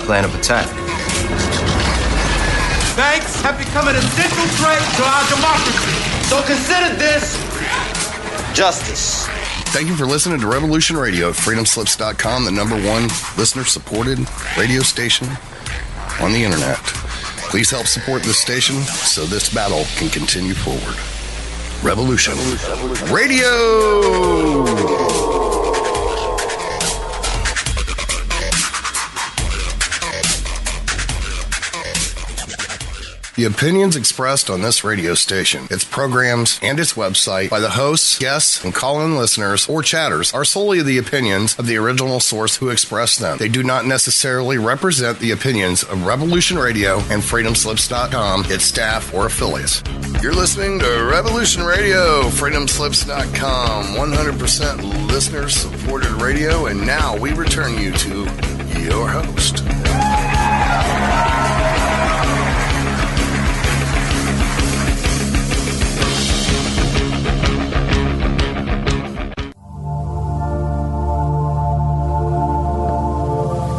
plan of attack. Banks have become an essential threat to our democracy. So consider this justice. Thank you for listening to Revolution Radio at freedomslips.com, the #1 listener-supported radio station on the internet. Please help support this station so this battle can continue forward. Revolution Radio! The opinions expressed on this radio station, its programs, and its website by the hosts, guests, and call-in listeners or chatters are solely the opinions of the original source who expressed them. They do not necessarily represent the opinions of Revolution Radio and freedomslips.com, its staff, or affiliates. You're listening to Revolution Radio, freedomslips.com, 100% listener-supported radio, and now we return you to your host.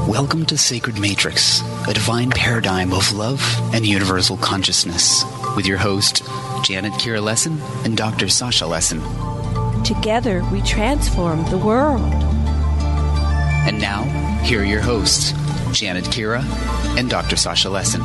Welcome to Sacred Matrix, a divine paradigm of love and universal consciousness, with your host, Janet Kira Lessin and Dr. Sasha Lessin. Together, we transform the world. And now, here are your hosts, Janet Kira and Dr. Sasha Lessin.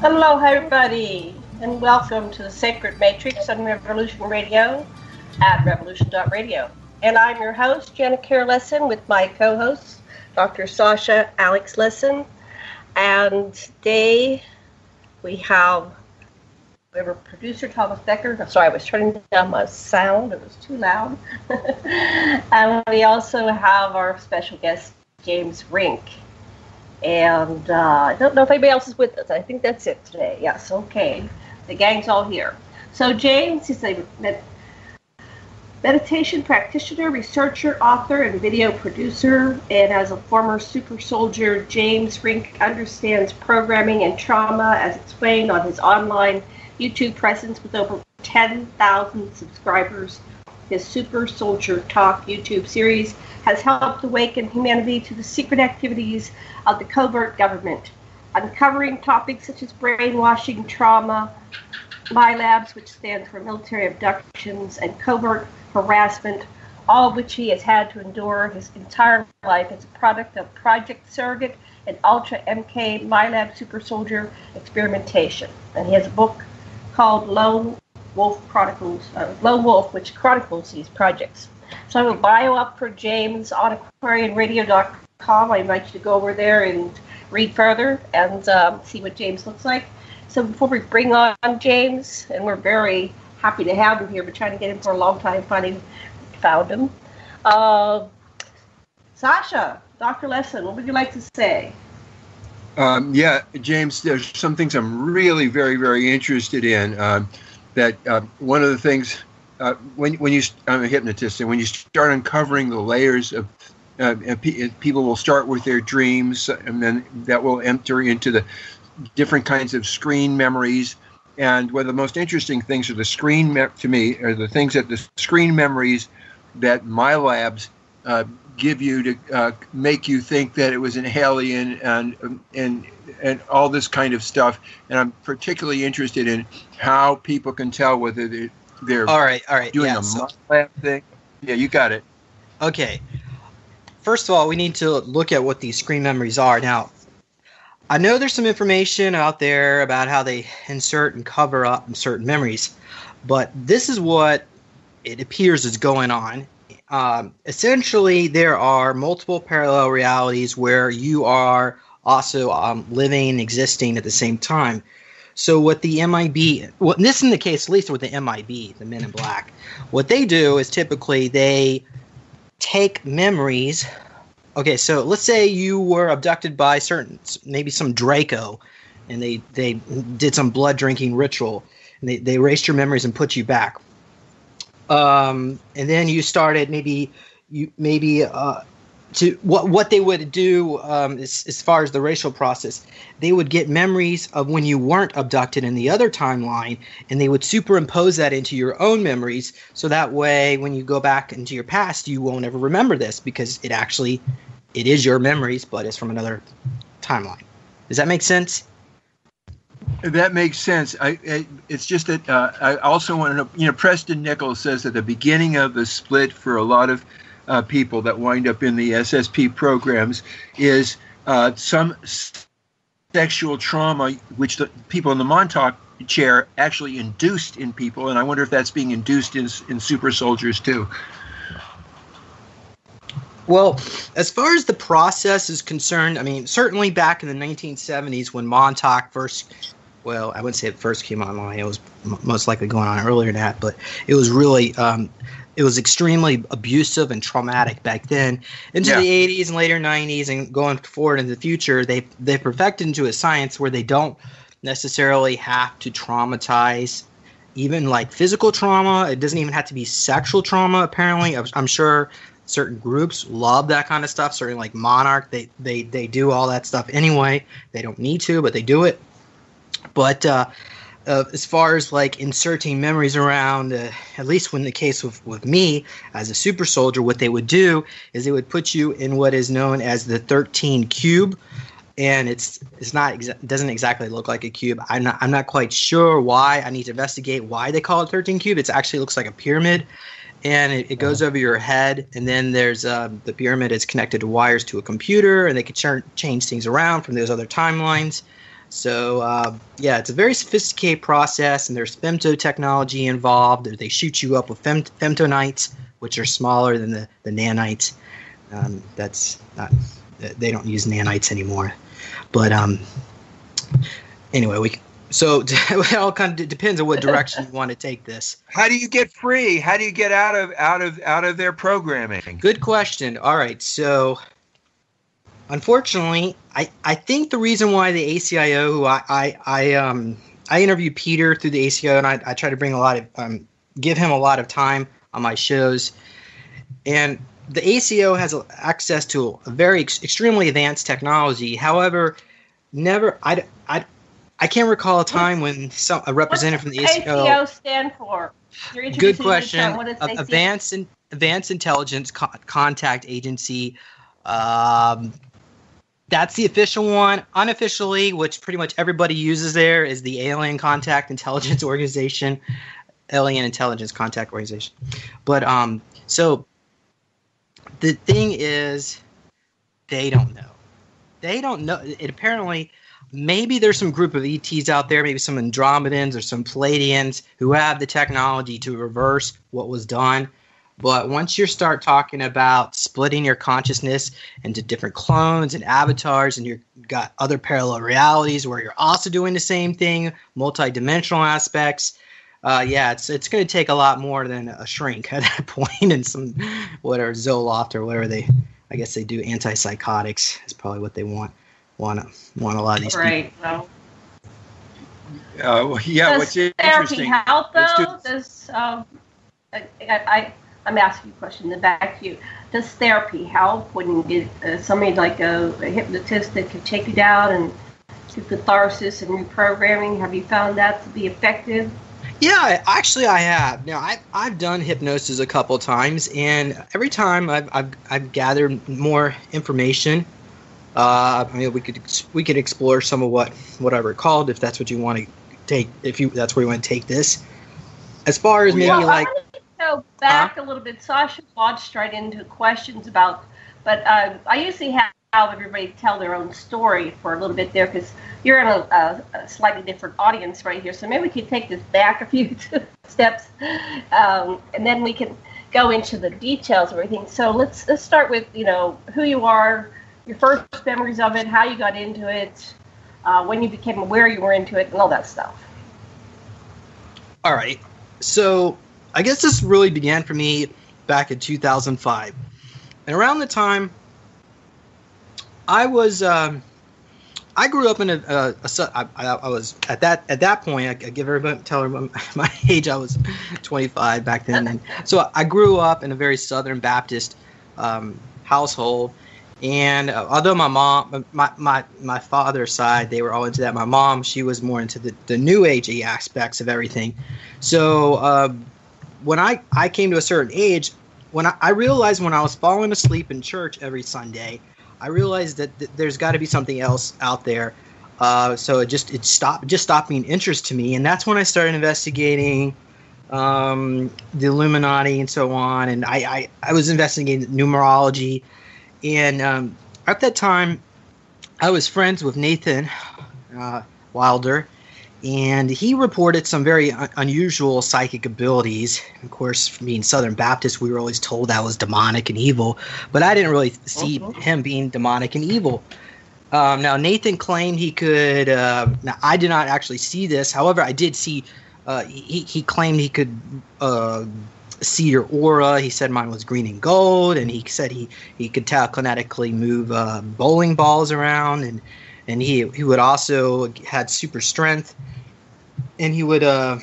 Hello, everybody, and welcome to the Sacred Matrix on Revolution Radio at revolution.radio. And I'm your host, Janet Kira Lessin, with my co-hosts, Dr. Sasha Alex Lessin. And today we have our producer, Thomas Becker. I'm sorry, I was turning down my sound. It was too loud. And we also have our special guest, James-Rink. And I don't know if anybody else is with us. I think that's it today. Yes, okay. The gang's all here. So James is a meditation practitioner, researcher, author, and video producer. And as a former super soldier, James-Rink understands programming and trauma as explained on his online YouTube presence with over 10,000 subscribers. His Super Soldier Talk YouTube series has helped awaken humanity to the secret activities of the covert government, uncovering topics such as brainwashing, trauma, MILABs, which stands for military abductions, and covert harassment, all of which he has had to endure his entire life as a product of Project-Surrogate and Ultra MK MILAB Super Soldier experimentation. And he has a book called Lone Wolf, which chronicles these projects. So I have a bio up for James on aquarianradio.com. I invite you to go over there and read further and see what James looks like. So before we bring on James, and we're very happy to have him here, we're trying to get him for a long time, finally found him. Sasha, Dr. Lessin, what would you like to say? Yeah, James, there's some things I'm really very, very interested in. One of the things, when you, I'm a hypnotist, and when you start uncovering the layers of, people will start with their dreams, and then that will enter into the different kinds of screen memories. And one of the most interesting things are the screen, to me, are the things that the screen memories that MILABs give you to make you think that it was an alien and all this kind of stuff. And I'm particularly interested in how people can tell whether they're all right. doing a MILAB thing. Yeah, you got it. Okay. First of all, we need to look at what these screen memories are. Now, I know there's some information out there about how they insert and cover up certain memories, but this is what it appears is going on. Essentially, there are multiple parallel realities where you are also living and existing at the same time. So what the MIB, well, this is in the case at least with the MIB, the Men in Black, what they do is typically they take memories. Okay, so let's say you were abducted by maybe some Draco, and they did some blood drinking ritual, and they erased your memories and put you back. And then you started, maybe you maybe to what they would do as far as the racial process, they would get memories of when you weren't abducted in the other timeline, and they would superimpose that into your own memories, so that way when you go back into your past, you won't ever remember this, because it is your memories, but it's from another timeline. Does that make sense? That makes sense. It's just that I also want to know, Preston Nichols says at the beginning of the split for a lot of people that wind up in the SSP programs is some sexual trauma, which the people in the Montauk chair actually induced in people. And I wonder if that's being induced in super soldiers too. Well, as far as the process is concerned, I mean, certainly back in the 1970s when Montauk first, well, I wouldn't say it first came online. It was most likely going on earlier than that, but it was really, it was extremely abusive and traumatic back then. Into the 80s and later 90s and going forward into the future, they perfected into a science where they don't necessarily have to traumatize even like physical trauma. It doesn't even have to be sexual trauma, apparently. I'm sure certain groups love that kind of stuff. Certainly like Monarch, they do all that stuff anyway. They don't need to, but they do it. But as far as like inserting memories around, at least when the case with me as a super soldier, what they would do is they would put you in what is known as the 13 cube, and it doesn't exactly look like a cube. I'm not quite sure why. I need to investigate why they call it 13 cube. It actually looks like a pyramid, and it goes over your head, and then there's the pyramid is connected to wires to a computer, and they can change things around from those other timelines. So, it's a very sophisticated process, and there's femto technology involved. They shoot you up with femtonites, which are smaller than the nanites. They don't use nanites anymore. But anyway, it all kind of depends on what direction you want to take this. How do you get free? How do you get out of their programming? Good question. All right, so unfortunately, I think the reason why the ACIO, who I interviewed Peter through the ACIO, and I try to bring give him a lot of time on my shows, and the ACO has access to a very extremely advanced technology. However, I can't recall a time when a representative from the ACO. ACO stand for? Good question. What does Advanced Intelligence Contact Agency. That's the official one. Unofficially, which pretty much everybody uses there, is the Alien Intelligence Contact Organization. But so the thing is, they don't know. They don't know. It apparently, maybe there's some group of ETs out there, maybe some Andromedans or some Palladians who have the technology to reverse what was done. But once you start talking about splitting your consciousness into different clones and avatars, and you've got other parallel realities where you're also doing the same thing, multi-dimensional aspects, it's going to take a lot more than a shrink at that point, and some whatever Zoloft or whatever they do antipsychotics is probably what they want a lot of these right, people. Well. What's Does therapy interesting? help though? I'm asking you a question back to you. Does therapy help when you get somebody like a hypnotist that can take you down and do catharsis and reprogramming? Have you found that to be effective? Yeah, actually, I have. Now, I've done hypnosis a couple times, and every time I've gathered more information. We could explore some of what I recalled, if that's what you want to take. That's where you want to take this. As far as maybe go back a little bit. Sasha launched right into questions about, but I usually have everybody tell their own story for a little bit there, because you're in a slightly different audience right here. So maybe we could take this back a few steps, and then we can go into the details of everything. So let's start with who you are, your first memories of it, how you got into it, when you became aware you were into it, and all that stuff. All right. So I guess this really began for me back in 2005. And around the time, I grew up in I was at that point, I give everybody, tell everybody my age, I was 25 back then. And so I grew up in a very Southern Baptist household. And although my mom, my father's side, they were all into that. My mom, she was more into the new agey aspects of everything. So when I came to a certain age, when I realized when I was falling asleep in church every Sunday, I realized that there's got to be something else out there. So it stopped being interest to me, and that's when I started investigating the Illuminati and so on. And I was investigating numerology. And at that time, I was friends with Nathan Wilder, and he reported some very unusual psychic abilities. Of course, being Southern Baptist, we were always told that was demonic and evil, but I didn't really see him being demonic and evil. Now, Nathan claimed he could now, I did not actually see this. However, I did see he claimed he could see your aura. He said mine was green and gold, and he said he could telekinetically move bowling balls around, and he would also had super strength, and one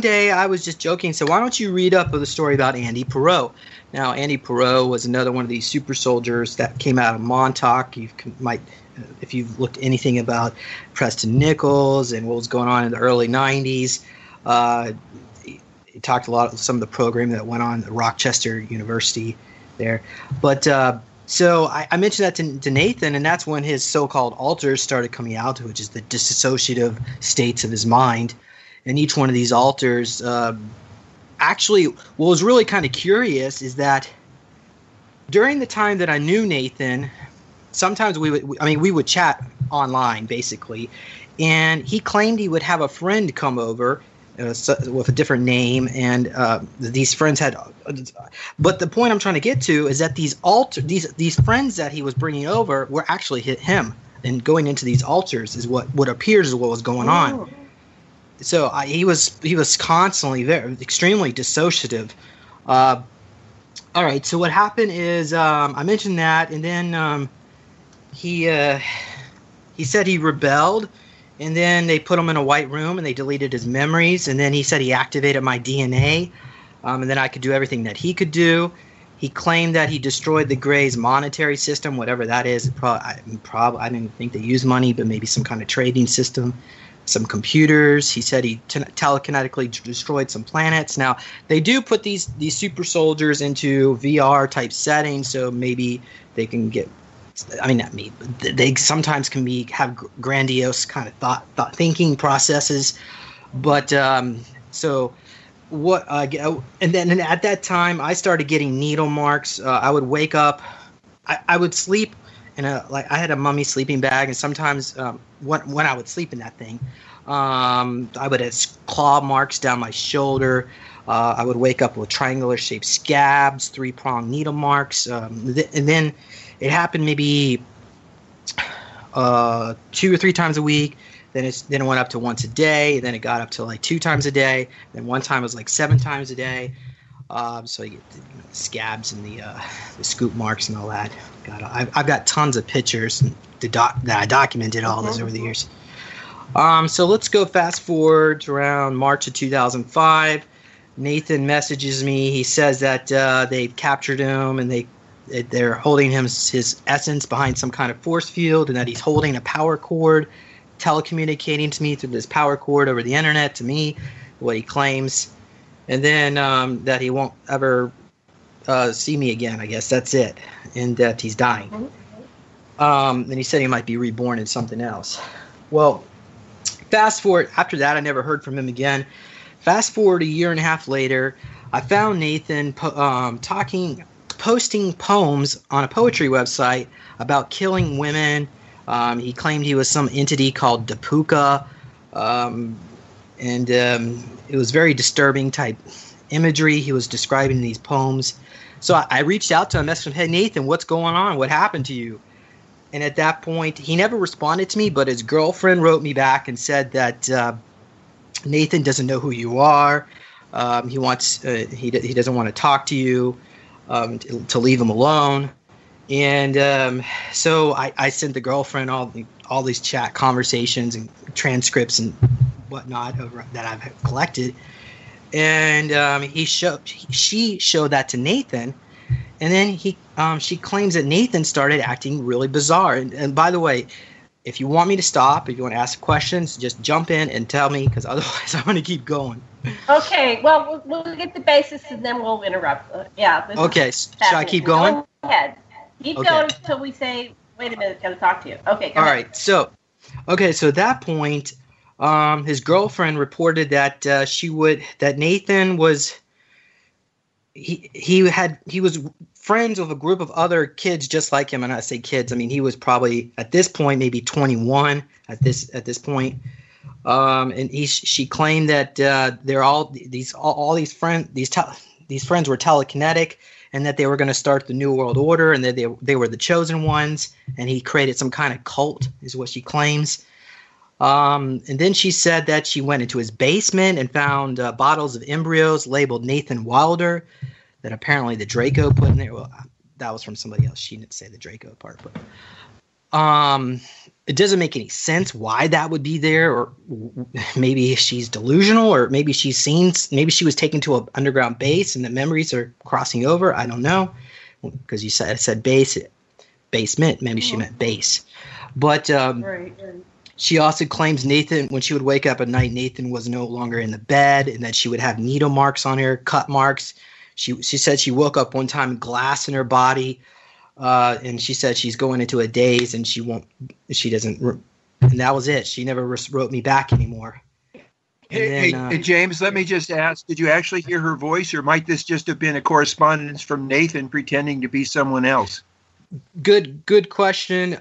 day I was just joking, so why don't you read up the story about Andy Perot? Now, Andy Perot was another one of these super soldiers that came out of Montauk. If you've looked anything about Preston Nichols and what was going on in the early 90s, he talked a lot of some of the programming that went on at Rochester University there. But so I mentioned that to Nathan, and that's when his so-called alters started coming out, which is the dissociative states of his mind. And each one of these alters, actually, what was really kind of curious is that during the time that I knew Nathan, sometimes we would chat online, basically, and he claimed he would have a friend come over with a different name, and these friends had. But the point I'm trying to get to is that these friends that he was bringing over were actually him, and going into these altars is what appears is what was going on. So he was constantly extremely dissociative. All right, so what happened is I mentioned that, and then he said he rebelled. And then they put him in a white room and they deleted his memories. And then he said he activated my DNA, and then I could do everything that he could do. He claimed that he destroyed the Gray's monetary system, whatever that is. I didn't think they used money, but maybe some kind of trading system, some computers. He said he telekinetically destroyed some planets. Now, they do put these super soldiers into VR type settings, so maybe they can get. I mean, not me, but they sometimes can have grandiose kind of thought thinking processes. But so what? And then at that time, I started getting needle marks. I would wake up. I would sleep in I had a mummy sleeping bag, and sometimes when I would sleep in that thing, I would have claw marks down my shoulder. I would wake up with triangular shaped scabs, 3-pronged needle marks, and then. It happened maybe 2 or 3 times a week. Then it went up to once a day. Then it got up to like 2 times a day. Then one time it was like 7 times a day. So you get the scabs and the scoop marks and all that. I've got tons of pictures that I documented all this over the years. So let's go fast forward to around March of 2005. Nathan messages me. He says that they've captured him and they're holding his essence behind some kind of force field, and that he's holding a power cord, telecommunicating to me through this power cord over the internet to me, what he claims, and then that he won't ever see me again. I guess that's it, and that he's dying. And he said he might be reborn in something else. Well, fast forward after that, I never heard from him again. Fast forward a year and a half later, I found Nathan posting poems on a poetry website about killing women. He claimed he was some entity called Dapuka, and it was very disturbing type imagery he was describing in these poems. So I reached out to him, asked him, "Hey Nathan, what's going on? What happened to you?" And at that point, he never responded to me, but his girlfriend wrote me back and said that Nathan doesn't know who you are. He doesn't want to talk to you. To leave him alone. And so I sent the girlfriend all these chat conversations and transcripts and whatnot that I've collected. and she showed that to Nathan, and then she claims that Nathan started acting really bizarre. And by the way, if you want me to stop, if you want to ask questions, just jump in and tell me, because otherwise I'm going to keep going. Okay, well, we'll get the basis and then we'll interrupt. Okay, should I keep going? Go ahead. Keep going until we say, wait a minute, got to talk to you. Okay, go ahead. All right, so at that point, his girlfriend reported that that Nathan was he was friends with a group of other kids just like him. And I say kids, I mean he was probably at this point maybe 21 at this point. And she claimed that these friends were telekinetic, and that they were going to start the New World Order, and that they were the chosen ones, and he created some kind of cult, is what she claims. And then she said that she went into his basement and found bottles of embryos labeled Nathan Wilder that apparently the Draco put in there. Well, that was from somebody else. She didn't say the Draco part, but it doesn't make any sense why that would be there, or maybe she's delusional, or maybe she was taken to an underground base and the memories are crossing over. I don't know, because it said basement. Maybe she meant base. But right. She also claims Nathan, when she would wake up at night, Nathan was no longer in the bed, and that she would have needle marks on her, cut marks. She said she woke up one time, glass in her body. And she said she's going into a daze, and and that was it. She never wrote me back anymore. Hey, James, let me just ask, did you actually hear her voice, or might this just have been a correspondence from Nathan pretending to be someone else? Good question.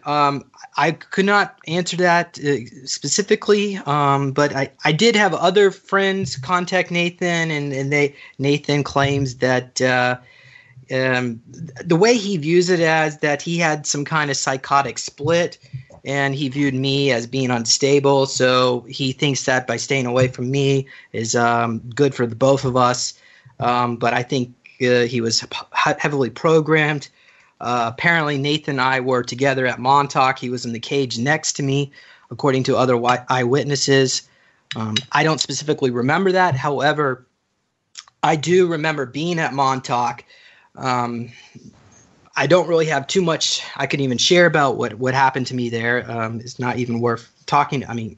I could not answer that specifically, but I did have other friends contact Nathan, and Nathan claims that the way he views it as that he had some kind of psychotic split, and he viewed me as being unstable. So he thinks that by staying away from me is good for the both of us. But I think he was heavily programmed. Apparently, Nathan and I were together at Montauk. He was in the cage next to me, according to other eyewitnesses. I don't specifically remember that. However, I do remember being at Montauk. I don't really have too much I could even share about what happened to me there. It's not even worth talking. I mean,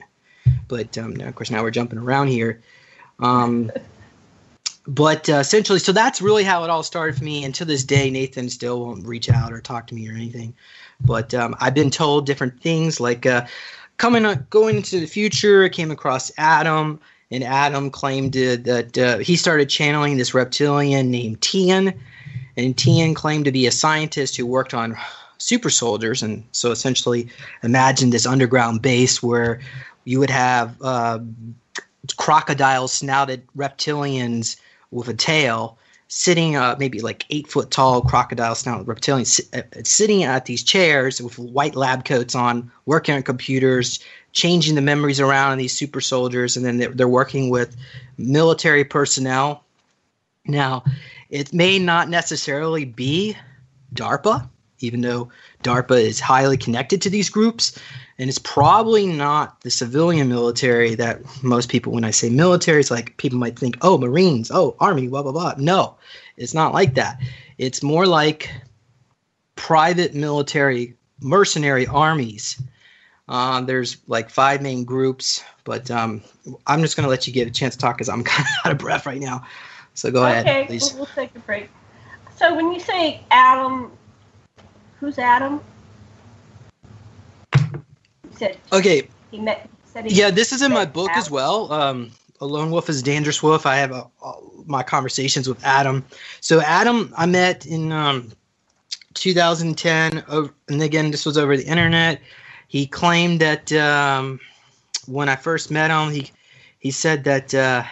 but of course now we're jumping around here. But essentially, so that's really how it all started for me. And to this day, Nathan still won't reach out or talk to me or anything. But I've been told different things, like going into the future, I came across Adam, and Adam claimed that he started channeling this reptilian named Tian. And Tian claimed to be a scientist who worked on super soldiers. And so essentially imagine this underground base where you would have crocodile snouted reptilians with a tail sitting maybe like 8 foot tall crocodile snouted reptilians sitting at these chairs with white lab coats on, working on computers, changing the memories around of these super soldiers. And then they're working with military personnel. Now, it may not necessarily be DARPA, even though DARPA is highly connected to these groups. And it's probably not the civilian military that most people, when I say military, it's like people might think, oh, Marines, oh, Army, blah, blah, blah. No, it's not like that. It's more like private military mercenary armies. There's like 5 main groups, but I'm just going to let you get a chance to talk because I'm kind of out of breath right now. So go ahead, please. Okay, we'll take a break. So when you say Adam, who's Adam? Okay. Yeah, this is in my book as well. A Lone Wolf is a Dangerous Wolf. I have my conversations with Adam. So Adam, I met in 2010, and again, this was over the internet. He claimed that when I first met him, he said that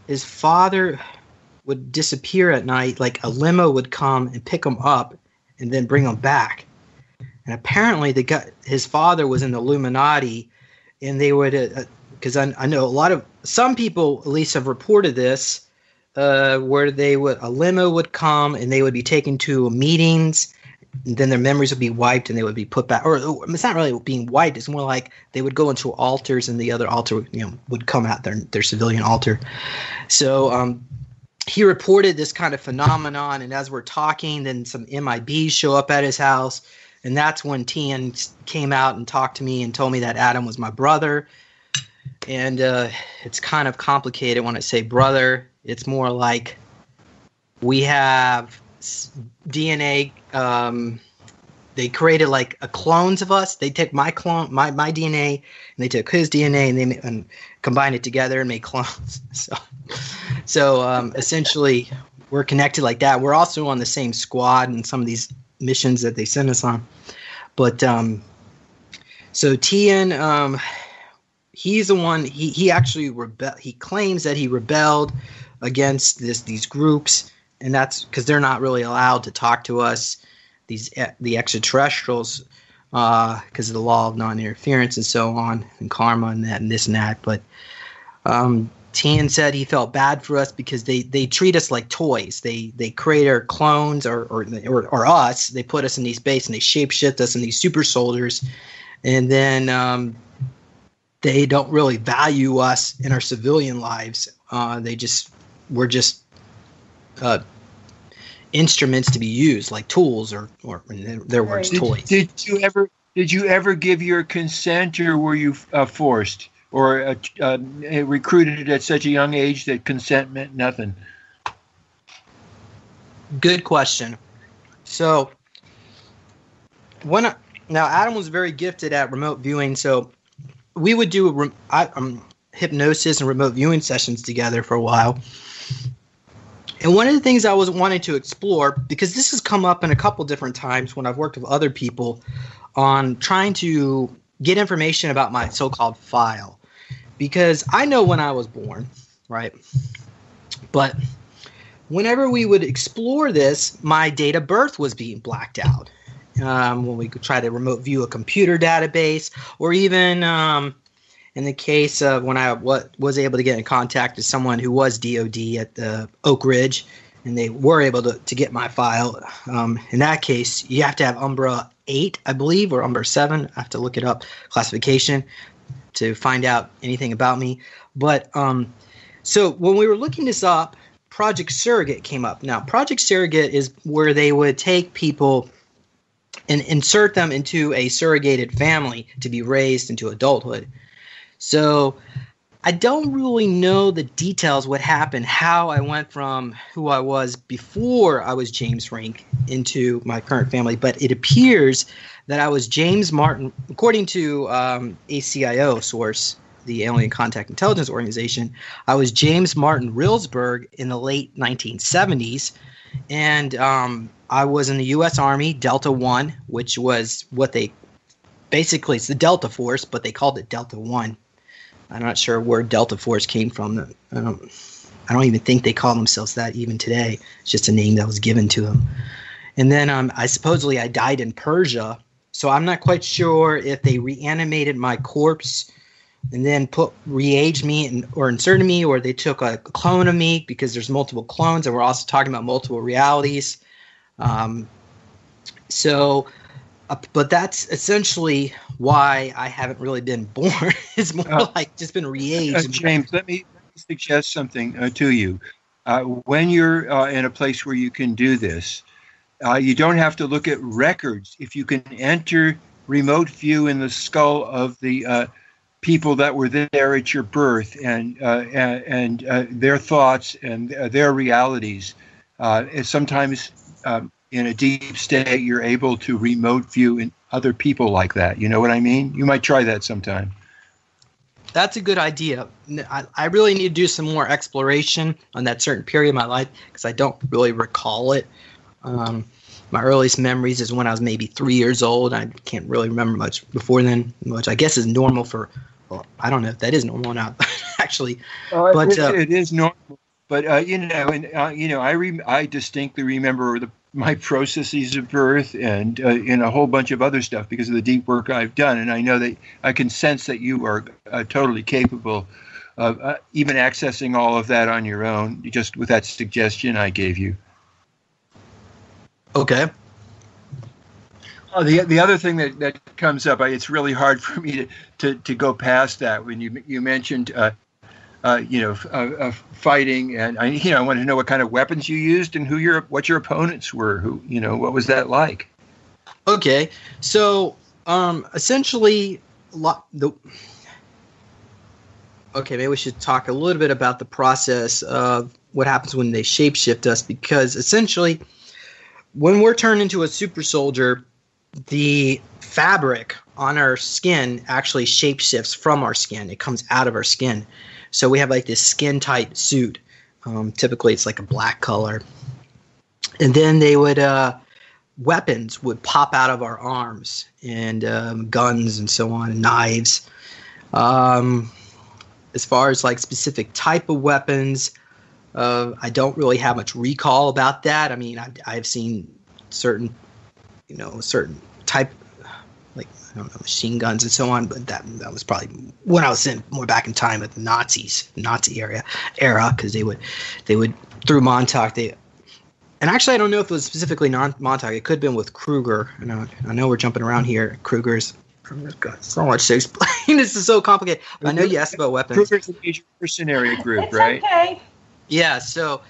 his father would disappear at night, like a limo would come and pick him up and then bring him back. And apparently his father was in the Illuminati, and they would, because I know some people at least have reported this, where a limo would come and they would be taken to meetings, then their memories would be wiped and they would be put back. Or it's not really being wiped. It's more like they would go into altars and the other altar, would come out their civilian altar. So he reported this kind of phenomenon. And as we're talking, then some MIBs show up at his house. And that's when Tian came out and talked to me and told me that Adam was my brother. And it's kind of complicated when I say brother. It's more like we have DNA. They created like a clones of us. They took my clone, my DNA, and they took his DNA and they combined it together and made clones. So essentially, we're connected like that. We're also on the same squad in some of these missions that they send us on. But so Tian, he's the one. He actually he claims that he rebelled against these groups, and that's because they're not really allowed to talk to us, the extraterrestrials, because of the law of non-interference and so on, and karma and that and this and that. But Tian said he felt bad for us because they treat us like toys. They create our clones or us. They put us in these bases and they shapeshift us in these super soldiers, and then they don't really value us in our civilian lives. We're just instruments to be used, like tools, or in their words, toys. Did you ever give your consent, or were you forced, or recruited at such a young age that consent meant nothing? Good question. So now Adam was very gifted at remote viewing, so we would do hypnosis and remote viewing sessions together for a while. And one of the things I was wanting to explore, because this has come up in a couple different times when I've worked with other people on trying to get information about my so-called file. Because I know when I was born, right? But whenever we would explore this, my date of birth was being blacked out. When we could try to remote view a computer database, or even in the case of when I was able to get in contact with someone who was DOD at the Oak Ridge, and they were able to get my file. In that case, you have to have Umbra 8, I believe, or Umbra 7. I have to look it up, classification, to find out anything about me. But so when we were looking this up, Project Surrogate came up. Now, Project Surrogate is where they would take people and insert them into a surrogated family to be raised into adulthood. So I don't really know the details, what happened, how I went from who I was before I was james-rink into my current family, but it appears that I was James Martin, according to ACIO source, the Alien Contact Intelligence Organization. I was James Martin Rilsberg in the late 1970s, and I was in the U.S. Army, Delta 1, which was what basically it's the Delta Force, but they called it Delta 1. I'm not sure where Delta Force came from. I don't even think they call themselves that even today. It's just a name that was given to them. And then I died in Persia, so I'm not quite sure if they reanimated my corpse and then re-aged me or inserted me, or they took a clone of me, because there's multiple clones, and we're also talking about multiple realities. But that's essentially why I haven't really been born. It's more like just been re-aged. James, let me suggest something to you. When you're in a place where you can do this, you don't have to look at records. If you can enter remote view in the skull of the people that were there at your birth, and their thoughts and their realities, sometimes in a deep state, you're able to remote view in other people like that. You know what I mean? You might try that sometime. That's a good idea. I really need to do some more exploration on that certain period of my life, because I don't really recall it. My earliest memories is when I was maybe 3 years old. I can't really remember much before then, which I guess is normal for, well, I don't know if that is normal or not, actually. But it is normal. But I distinctly remember my processes of birth and a whole bunch of other stuff because of the deep work I've done, and I know that I can sense that you are totally capable of even accessing all of that on your own, just with that suggestion I gave you. Okay. The other thing that comes up, it's really hard for me to go past that when you mentioned fighting, and I want to know what kind of weapons you used and what your opponents were. What was that like? Okay, so essentially, maybe we should talk a little bit about the process of what happens when they shapeshift us, because essentially, when we're turned into a super soldier, the fabric on our skin actually shapeshifts from our skin. It comes out of our skin. So we have like this skin-tight suit. Typically, it's like a black color. And then weapons would pop out of our arms, and guns and so on, and knives. As far as like specific type of weapons, I don't really have much recall about that. I mean, I've seen certain type, like, I don't know, machine guns and so on, but that was probably when I was more back in time at the Nazi era, because they would through Montauk, and actually I don't know if it was specifically Montauk. It could have been with Kruger. I know we're jumping around here. Kruger's got so much to explain. This is so complicated. But I know you asked about weapons. Kruger's a major mercenary group, it's right? Okay. Yeah. So,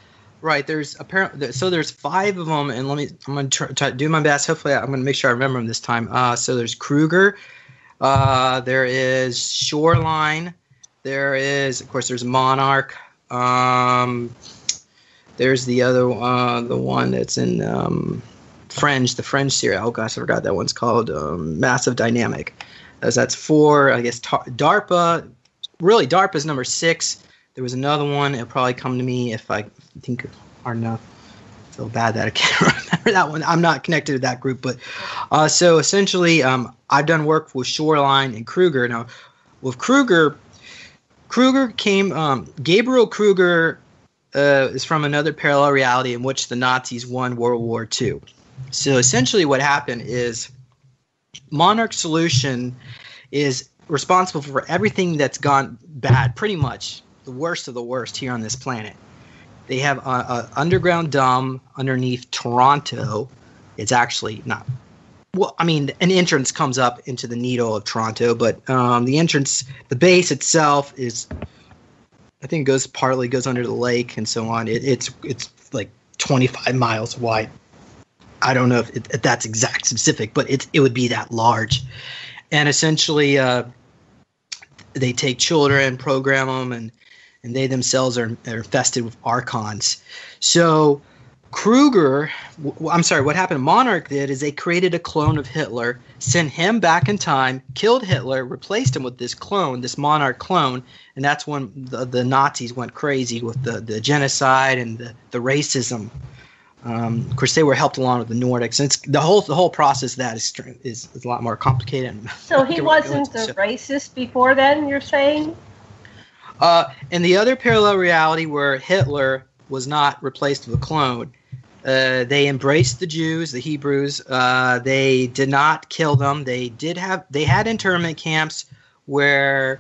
right. There's there's 5 of them, and I'm going to try to do my best. Hopefully, I'm going to make sure I remember them this time. So there's Kruger. There is Shoreline. There is, of course, there's Monarch. There's the other, the one that's in the Fringe series. Oh gosh, I forgot that one's called Massive Dynamic. That's 4, I guess. DARPA. Really, DARPA's number 6. There was another one. It'll probably come to me if I think hard enough. I feel bad that I can't remember that one. I'm not connected to that group, but so essentially, I've done work with Shoreline and Kruger. Now, with Kruger came. Gabriel Kruger is from another parallel reality in which the Nazis won World War II. So essentially, what happened is Monarch Solution is responsible for everything that's gone bad, pretty much. The worst of the worst here on this planet. They have an underground dome underneath Toronto. It's actually not. Well, I mean, an entrance comes up into the needle of Toronto, but the entrance, the base itself is, I think, partly goes under the lake and so on. It's like 25 miles wide. I don't know if that's exact specific, but it would be that large. And essentially, they take children, program them, and they themselves are infested with archons. So Kruger, what happened Monarch did is they created a clone of Hitler, sent him back in time, killed Hitler, replaced him with this clone, this Monarch clone, and that's when the Nazis went crazy with the genocide and the racism. Of course, they were helped along with the Nordics. And it's the whole process of that is a lot more complicated. So he wasn't a racist before then, you're saying? In the other parallel reality where Hitler was not replaced with a clone, they embraced the Jews, the Hebrews. They did not kill them. They had internment camps where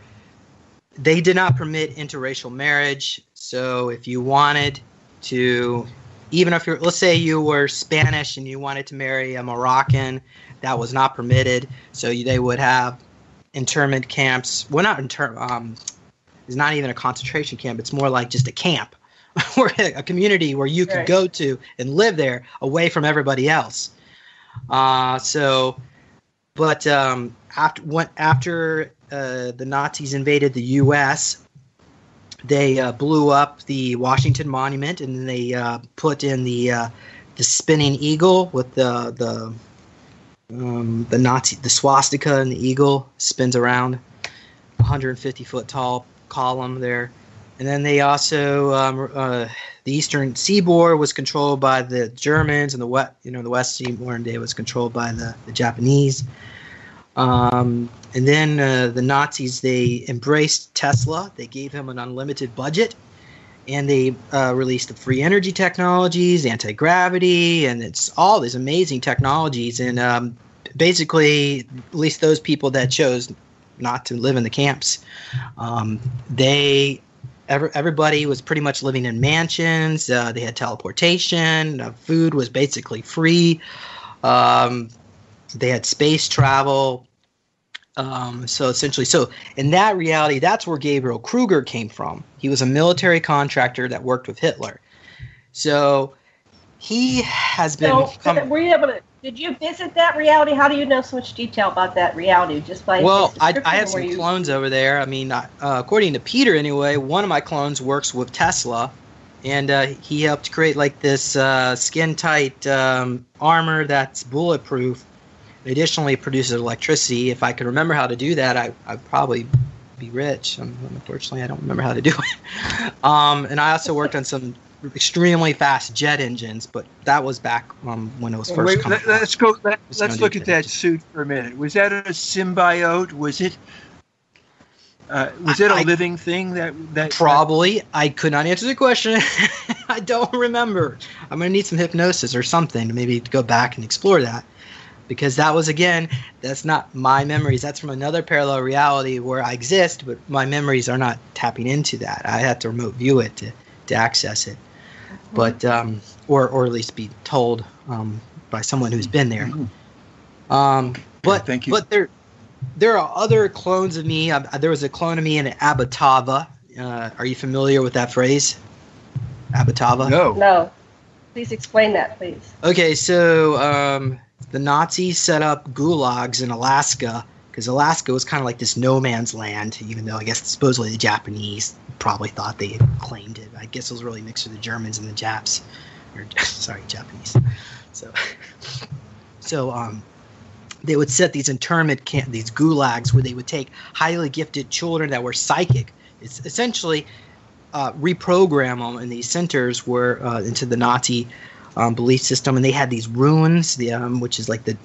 they did not permit interracial marriage. So if you wanted to, even if let's say you were Spanish and you wanted to marry a Moroccan, that was not permitted. So they would have internment camps. Well, not it's not even a concentration camp. It's more like just a camp, or a community where you could go to and live there away from everybody else. After the Nazis invaded the U.S., they blew up the Washington Monument, and then they put in the spinning eagle with the swastika, and the eagle spins around 150-foot tall column there. And then they also the eastern seaboard was controlled by the Germans, and the west seaboard day was controlled by the Japanese. And then the Nazis, they embraced Tesla. They gave him an unlimited budget, and they released the free energy technologies, anti-gravity, and it's all these amazing technologies. And basically, at least those people that chose not to live in the camps, everybody was pretty much living in mansions. They had teleportation. Food was basically free. They had space travel. So essentially, in that reality, that's where Gabriel Kruger came from. He was a military contractor that worked with Hitler. So he has been. Were you able to? Did you visit that reality? How do you know so much detail about that reality? Just by I have some clones over there. I mean, according to Peter, anyway, one of my clones works with Tesla, and he helped create like this skin-tight armor that's bulletproof. Additionally, it produces electricity. If I could remember how to do that, I'd probably be rich. Unfortunately, I don't remember how to do it. And I also worked on some extremely fast jet engines, but that was back when it was first coming. Let's look at that suit for a minute. Was that a symbiote? Was it a living thing? That probably. I could not answer the question. I don't remember. I'm going to need some hypnosis or something to maybe go back and explore that. Because that was, again, that's not my memories. That's from another parallel reality where I exist, but my memories are not tapping into that. I had to remote view it to access it. But or at least be told by someone who's been there. But thank you. But there are other clones of me. There was a clone of me in Abatava. Are you familiar with that phrase? Abatava? No. Please explain that, please. Okay, so the Nazis set up gulags in Alaska because Alaska was kind of like this no man's land, even though I guess supposedly the Japanese probably thought they had claimed it. I guess it was really mixed with the Germans and the Japs. Japanese. So they would set these internment these gulags where they would take highly gifted children that were psychic. It's essentially reprogram them in these centers where into the Nazi belief system, and they had these ruins, which is like the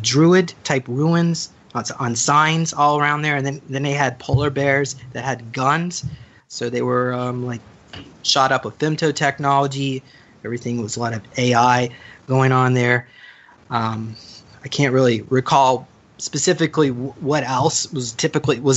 Druid type ruins on signs all around there, and then they had polar bears that had guns, so they were like shot up with femto technology. Everything was a lot of AI going on there. I can't really recall specifically what else was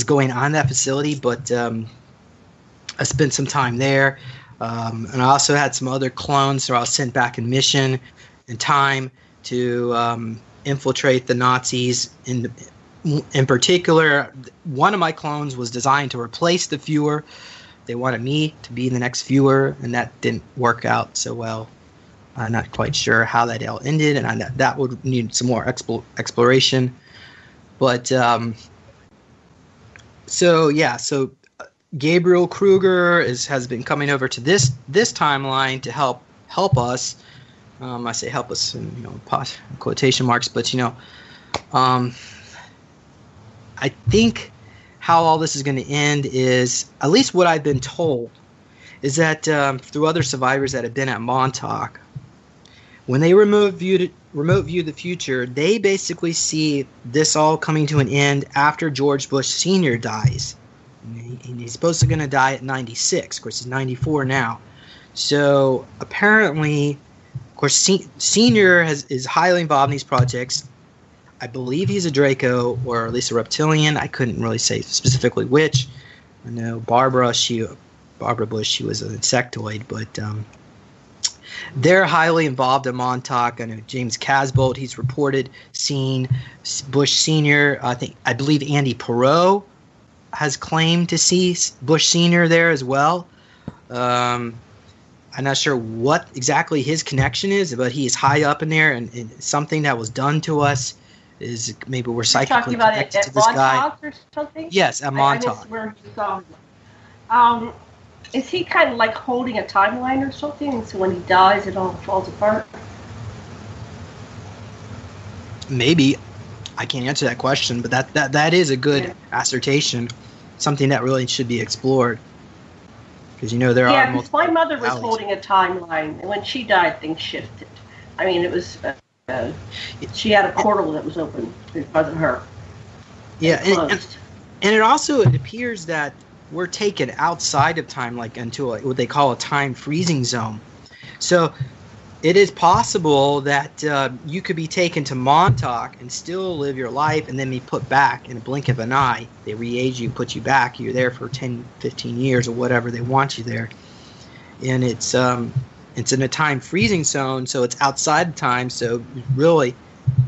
going on in that facility, but I spent some time there. And I also had some other clones, so I was sent back in mission in time to infiltrate the Nazis. In particular, one of my clones was designed to replace the Fuhrer. They wanted me to be the next Fuhrer, and that didn't work out so well. I'm not quite sure how that all ended, and that would need some more exploration. But so Gabriel Kruger has been coming over to this timeline to help us. I say help us in quotation marks, but I think how all this is going to end is, at least what I've been told, is that through other survivors that have been at Montauk, when they remote view the future, they basically see this all coming to an end after George Bush Sr. dies. He's supposed to going to die at 96. Of course, he's 94 now. So apparently, of course, Senior is highly involved in these projects. I believe he's a Draco, or at least a reptilian. I couldn't really say specifically which. I know Barbara Bush, she was an insectoid, but they're highly involved in Montauk. I know James Casbolt, he's reported seeing Bush Senior. I believe Andy Perot has claimed to see Bush Sr. there as well. I'm not sure what exactly his connection is, but he is high up in there, and something that was done to us is maybe we're psychically connected to this guy. Montauk or something? Yes, at Montauk. Is he kind of like holding a timeline or something, and so when he dies it all falls apart? Maybe. I can't answer that question, but that is a good assertion, something that really should be explored. Because there are. Yeah, because my mother was holding a timeline, and when she died, things shifted. I mean, it was she had a portal that was open. It wasn't her. Yeah, and it appears that we're taken outside of time, like into what they call a time freezing zone. So it is possible that you could be taken to Montauk and still live your life and then be put back in a blink of an eye. They re-age you, put you back. You're there for 10, 15 years or whatever they want you there. And it's in a time freezing zone, so it's outside of time. So really,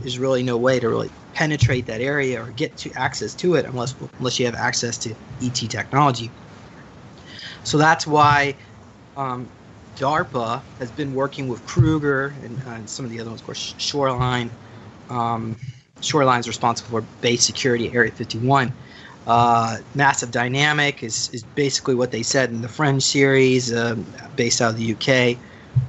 there's really no way to really penetrate that area or get to access to it unless you have access to ET technology. So that's why DARPA has been working with Kruger and some of the other ones, of course, Shoreline. Shoreline's responsible for base security at Area 51. Massive Dynamic is basically what they said in the Fringe series, based out of the UK.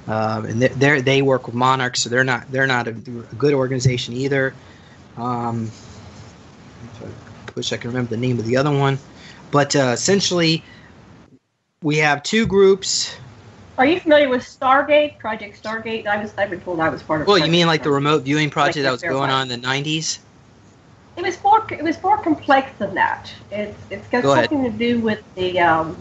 And they work with Monarch, so they're not a good organization either. I wish I could remember the name of the other one, but essentially we have two groups. Are you familiar with Stargate, Project Stargate? I've been told I was part of. Well, you mean like the remote viewing project that was going on in the 90s? It was more complex than that. It's got something to do with the and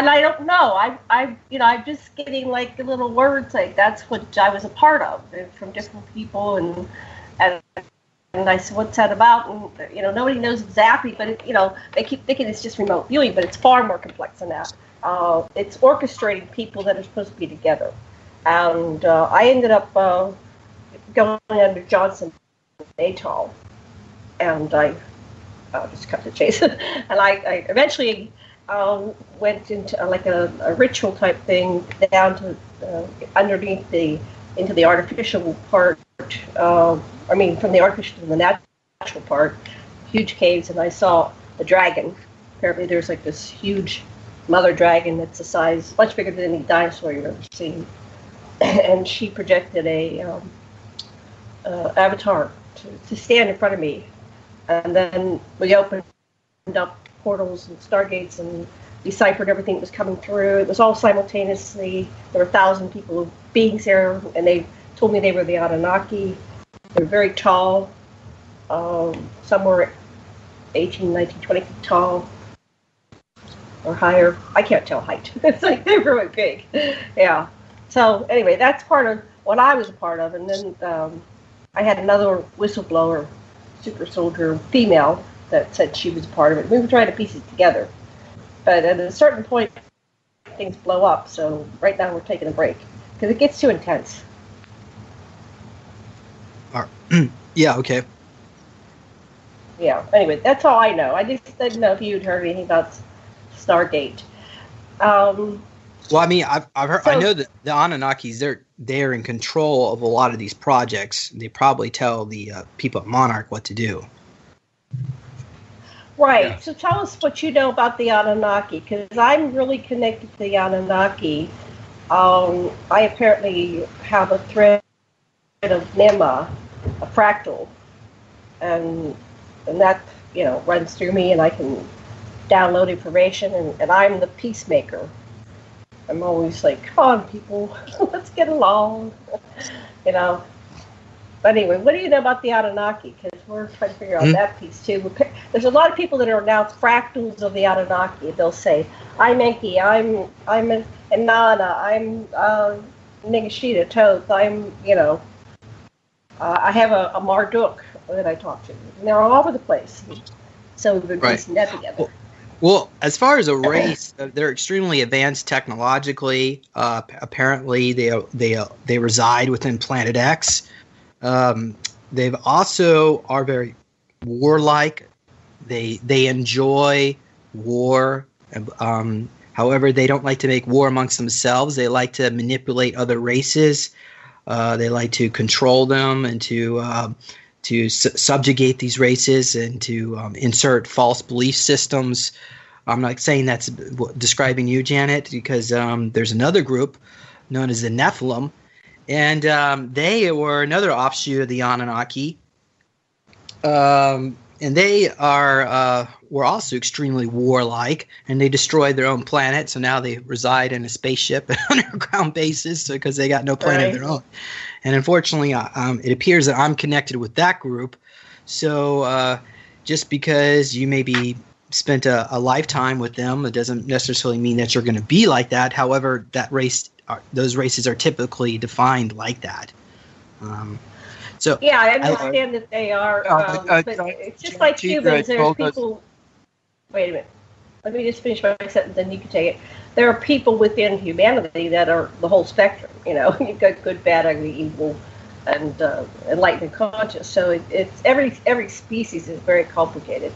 I don't know. I'm just getting like the little words like that's what I was a part of from different people and I said, what's that about? And nobody knows exactly, but they keep thinking it's just remote viewing, but it's far more complex than that. It's orchestrating people that are supposed to be together, and I ended up going under Johnson Atoll, and I'll just cut the chase. And I eventually went into like a ritual type thing down to underneath into the artificial part. From the artificial to the natural part, huge caves, and I saw a dragon. Apparently, there's like this huge mother dragon that's the size much bigger than any dinosaur you've ever seen, and she projected a avatar to stand in front of me, and then we opened up portals and stargates and deciphered everything that was coming through. It was all simultaneously. There were 1,000 beings there, and they told me they were the Anunnaki. They were very tall. Some were 18, 19, 20 feet tall or higher. I can't tell height. It's like they're really big. Yeah. So anyway, that's part of what I was a part of. And then I had another whistleblower, super soldier female, that said she was a part of it. We were trying to piece it together. But at a certain point, things blow up. So right now we're taking a break because it gets too intense. Yeah, okay. Yeah, anyway, that's all I know. I just didn't know if you'd heard anything about Stargate. Well, I mean, I've heard. So, I know that the Anunnakis they're in control of a lot of these projects. They probably tell the people at Monarch what to do. Right. Yeah. So tell us what you know about the Anunnaki, because I'm really connected to the Anunnaki. I apparently have a thread of NEMA, a fractal, and that runs through me, and I can download information, and I'm the peacemaker. I'm always like, come on, people, let's get along, But anyway, what do you know about the Anunnaki? Because we're trying to figure out that piece too. There's a lot of people that are now fractals of the Anunnaki. They'll say, I'm Enki, I'm Inanna, I'm Nagashita, Toth, I'm I have a Marduk that I talk to. And they're all over the place. So we've been piecing that together. Well, as far as a race, they're extremely advanced technologically. Apparently, they reside within Planet X. They also are very warlike. They enjoy war. However, they don't like to make war amongst themselves. They like to manipulate other races. They like to control them and to subjugate these races and to insert false belief systems. I'm not saying that's describing you, Janet, because there's another group known as the Nephilim, and they were another offshoot of the Anunnaki. And they were also extremely warlike, and they destroyed their own planet. So now they reside in a spaceship at underground bases because they got no planet of their own. And unfortunately, it appears that I'm connected with that group. So just because you maybe spent a lifetime with them, it doesn't necessarily mean that you're going to be like that. However, those races are typically defined like that. So yeah, I understand that they are, but it's just like humans. There's people. Wait a minute. Let me just finish my sentence, then you can take it. There are people within humanity that are the whole spectrum. You've got good, bad, ugly, evil, enlightened and conscious. So it's every species is very complicated.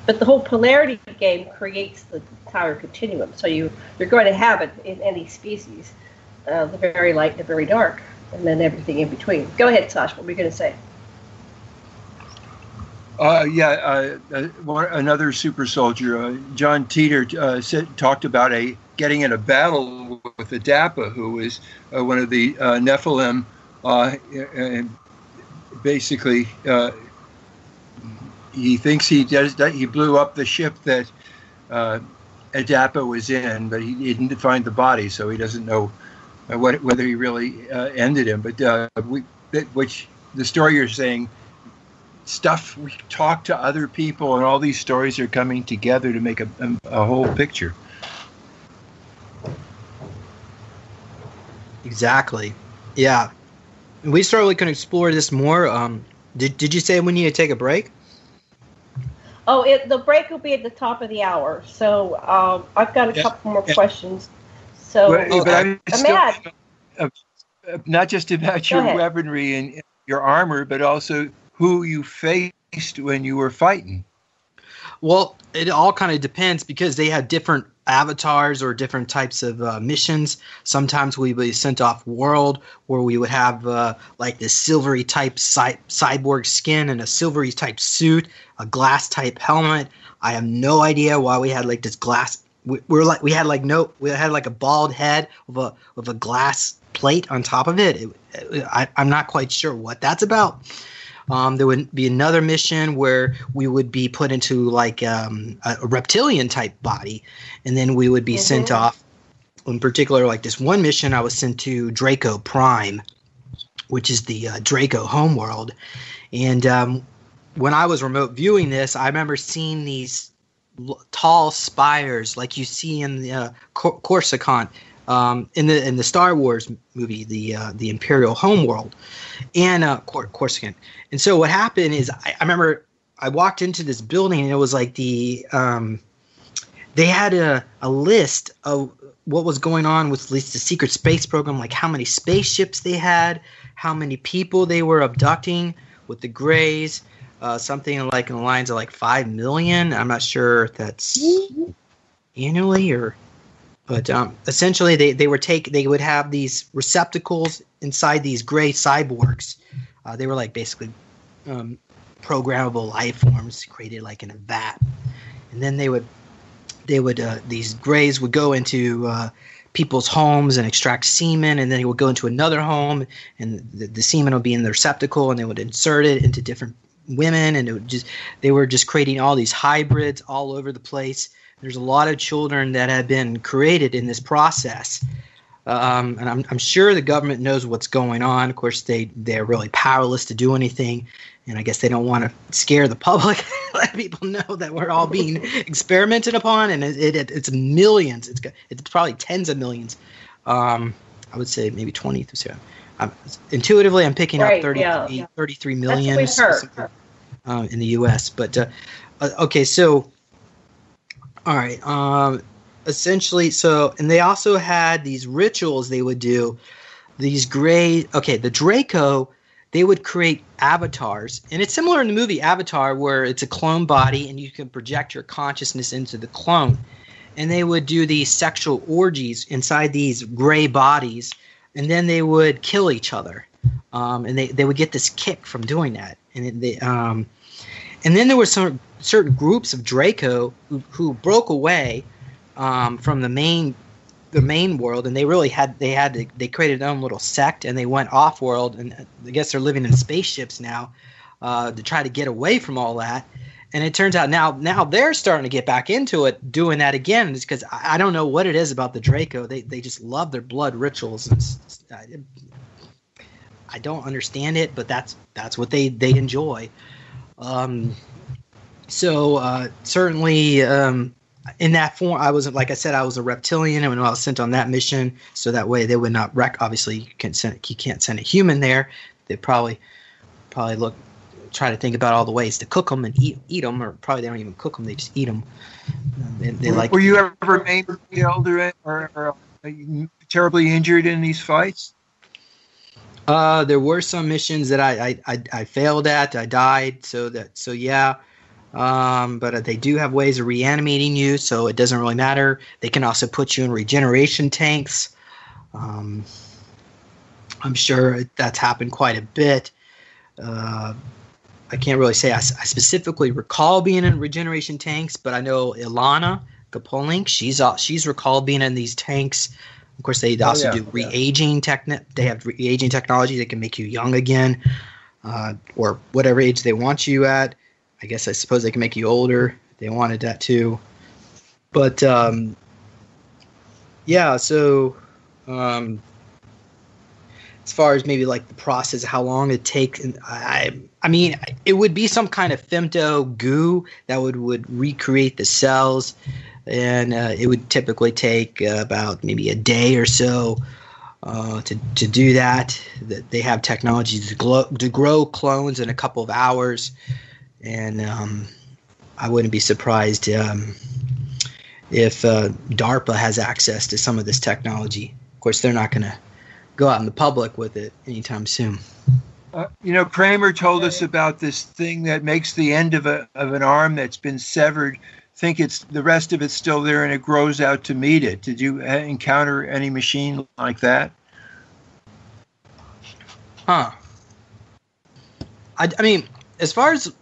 But the whole polarity game creates the entire continuum. So you're going to have it in any species, the very light and the very dark, and then everything in between. Go ahead, Sasha. What were you going to say? Another super soldier, John Teeter, talked about getting in a battle with the Dappa, who was one of the Nephilim, and basically he thinks he blew up the ship that Adapa was in, but he didn't find the body, so he doesn't know whether he really ended him. But which the story you're saying. Stuff we talk to other people, and all these stories are coming together to make a whole picture. Exactly. Yeah. We certainly can explore this more. Did you say we need to take a break? Oh, the break will be at the top of the hour. So I've got a couple more questions. So, but Ahmad, not just about your weaponry and your armor, but also who you faced when you were fighting. Well, it all kind of depends because they had different avatars or different types of missions. Sometimes we would be sent off world where we would have like this silvery type cyborg skin and a silvery type suit, a glass type helmet. I have no idea why we had like this glass. We had like a bald head with a glass plate on top of it. I'm not quite sure what that's about. There would be another mission where we would be put into like a reptilian type body, and then we would be sent off. In particular, like this one mission, I was sent to Draco Prime, which is the Draco homeworld. And when I was remote viewing this, I remember seeing these tall spires like you see in the Coruscant. In the Star Wars movie, the Imperial homeworld, and Coruscant. And so what happened is I remember I walked into this building and it was like they had a list of what was going on with at least the secret space program, like how many spaceships they had, how many people they were abducting with the Greys, something like in the lines of like 5 million. I'm not sure if that's annually or. But essentially, they would have these receptacles inside these gray cyborgs. They were like basically programmable life forms created like in a vat, and then these grays would go into people's homes and extract semen, and then he would go into another home, and the semen would be in the receptacle, and they would insert it into different women, and they were just creating all these hybrids all over the place. There's a lot of children that have been created in this process, and I'm sure the government knows what's going on. Of course, they're really powerless to do anything, and I guess they don't want to scare the public, let people know that we're all being experimented upon, and it's millions. It's probably tens of millions. I would say maybe 20. Intuitively, I'm picking up 33 million in the U.S. But okay, so. All right. Essentially, and they also had these rituals they would do. These the Draco, they would create avatars. And it's similar in the movie Avatar where it's a clone body and you can project your consciousness into the clone. And they would do these sexual orgies inside these gray bodies. And then they would kill each other. And they would get this kick from doing that. And then there were some certain groups of Draco who broke away from the main world, and they created their own little sect, and they went off world, and I guess they're living in spaceships now to try to get away from all that. And it turns out now they're starting to get back into it, doing that again. It's because I don't know what it is about the Draco. They just love their blood rituals, and I don't understand it, but that's what they enjoy. Certainly in that form, I was a reptilian, and when I was sent on that mission, so that way they would not wreck. Obviously, you can't send a human there. They'd probably try to think about all the ways to cook them and eat them, or probably they don't even cook them; they just eat them. Were you ever killed or terribly injured in these fights? There were some missions that I failed at. I died. So yeah. But they do have ways of reanimating you, so it doesn't really matter. They can also put you in regeneration tanks. I'm sure that's happened quite a bit. I can't really say I specifically recall being in regeneration tanks, but I know Ilana Kapolin, she's recalled being in these tanks. Of course, they also do re-aging They have re-aging technology that can make you young again, or whatever age they want you at. I suppose they can make you older. They wanted that too. But yeah, so as far as maybe like the process, how long it takes, I mean, it would be some kind of femto goo that would recreate the cells, and it would typically take about maybe a day or so to do that. They have technology to grow clones in a couple of hours, and I wouldn't be surprised if DARPA has access to some of this technology. Of course, they're not going to go out in the public with it anytime soon. Kramer told us about this thing that makes the end of an arm that's been severed think it's the rest of it's still there and it grows out to meet it. Did you encounter any machine like that? Huh. I mean, as far as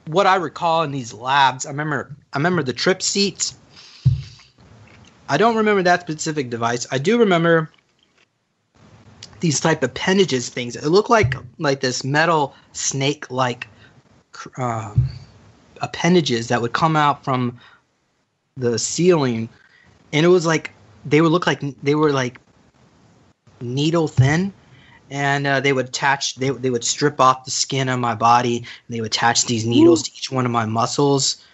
what I recall in these labs, I remember the trip seats. I don't remember that specific device. I do remember these type of appendages things. It looked like this metal snake-like appendages that would come out from the ceiling, and it was like they would look like they were like needle thin, and they would attach. They would strip off the skin on my body, and they would attach these needles to each one of my muscles.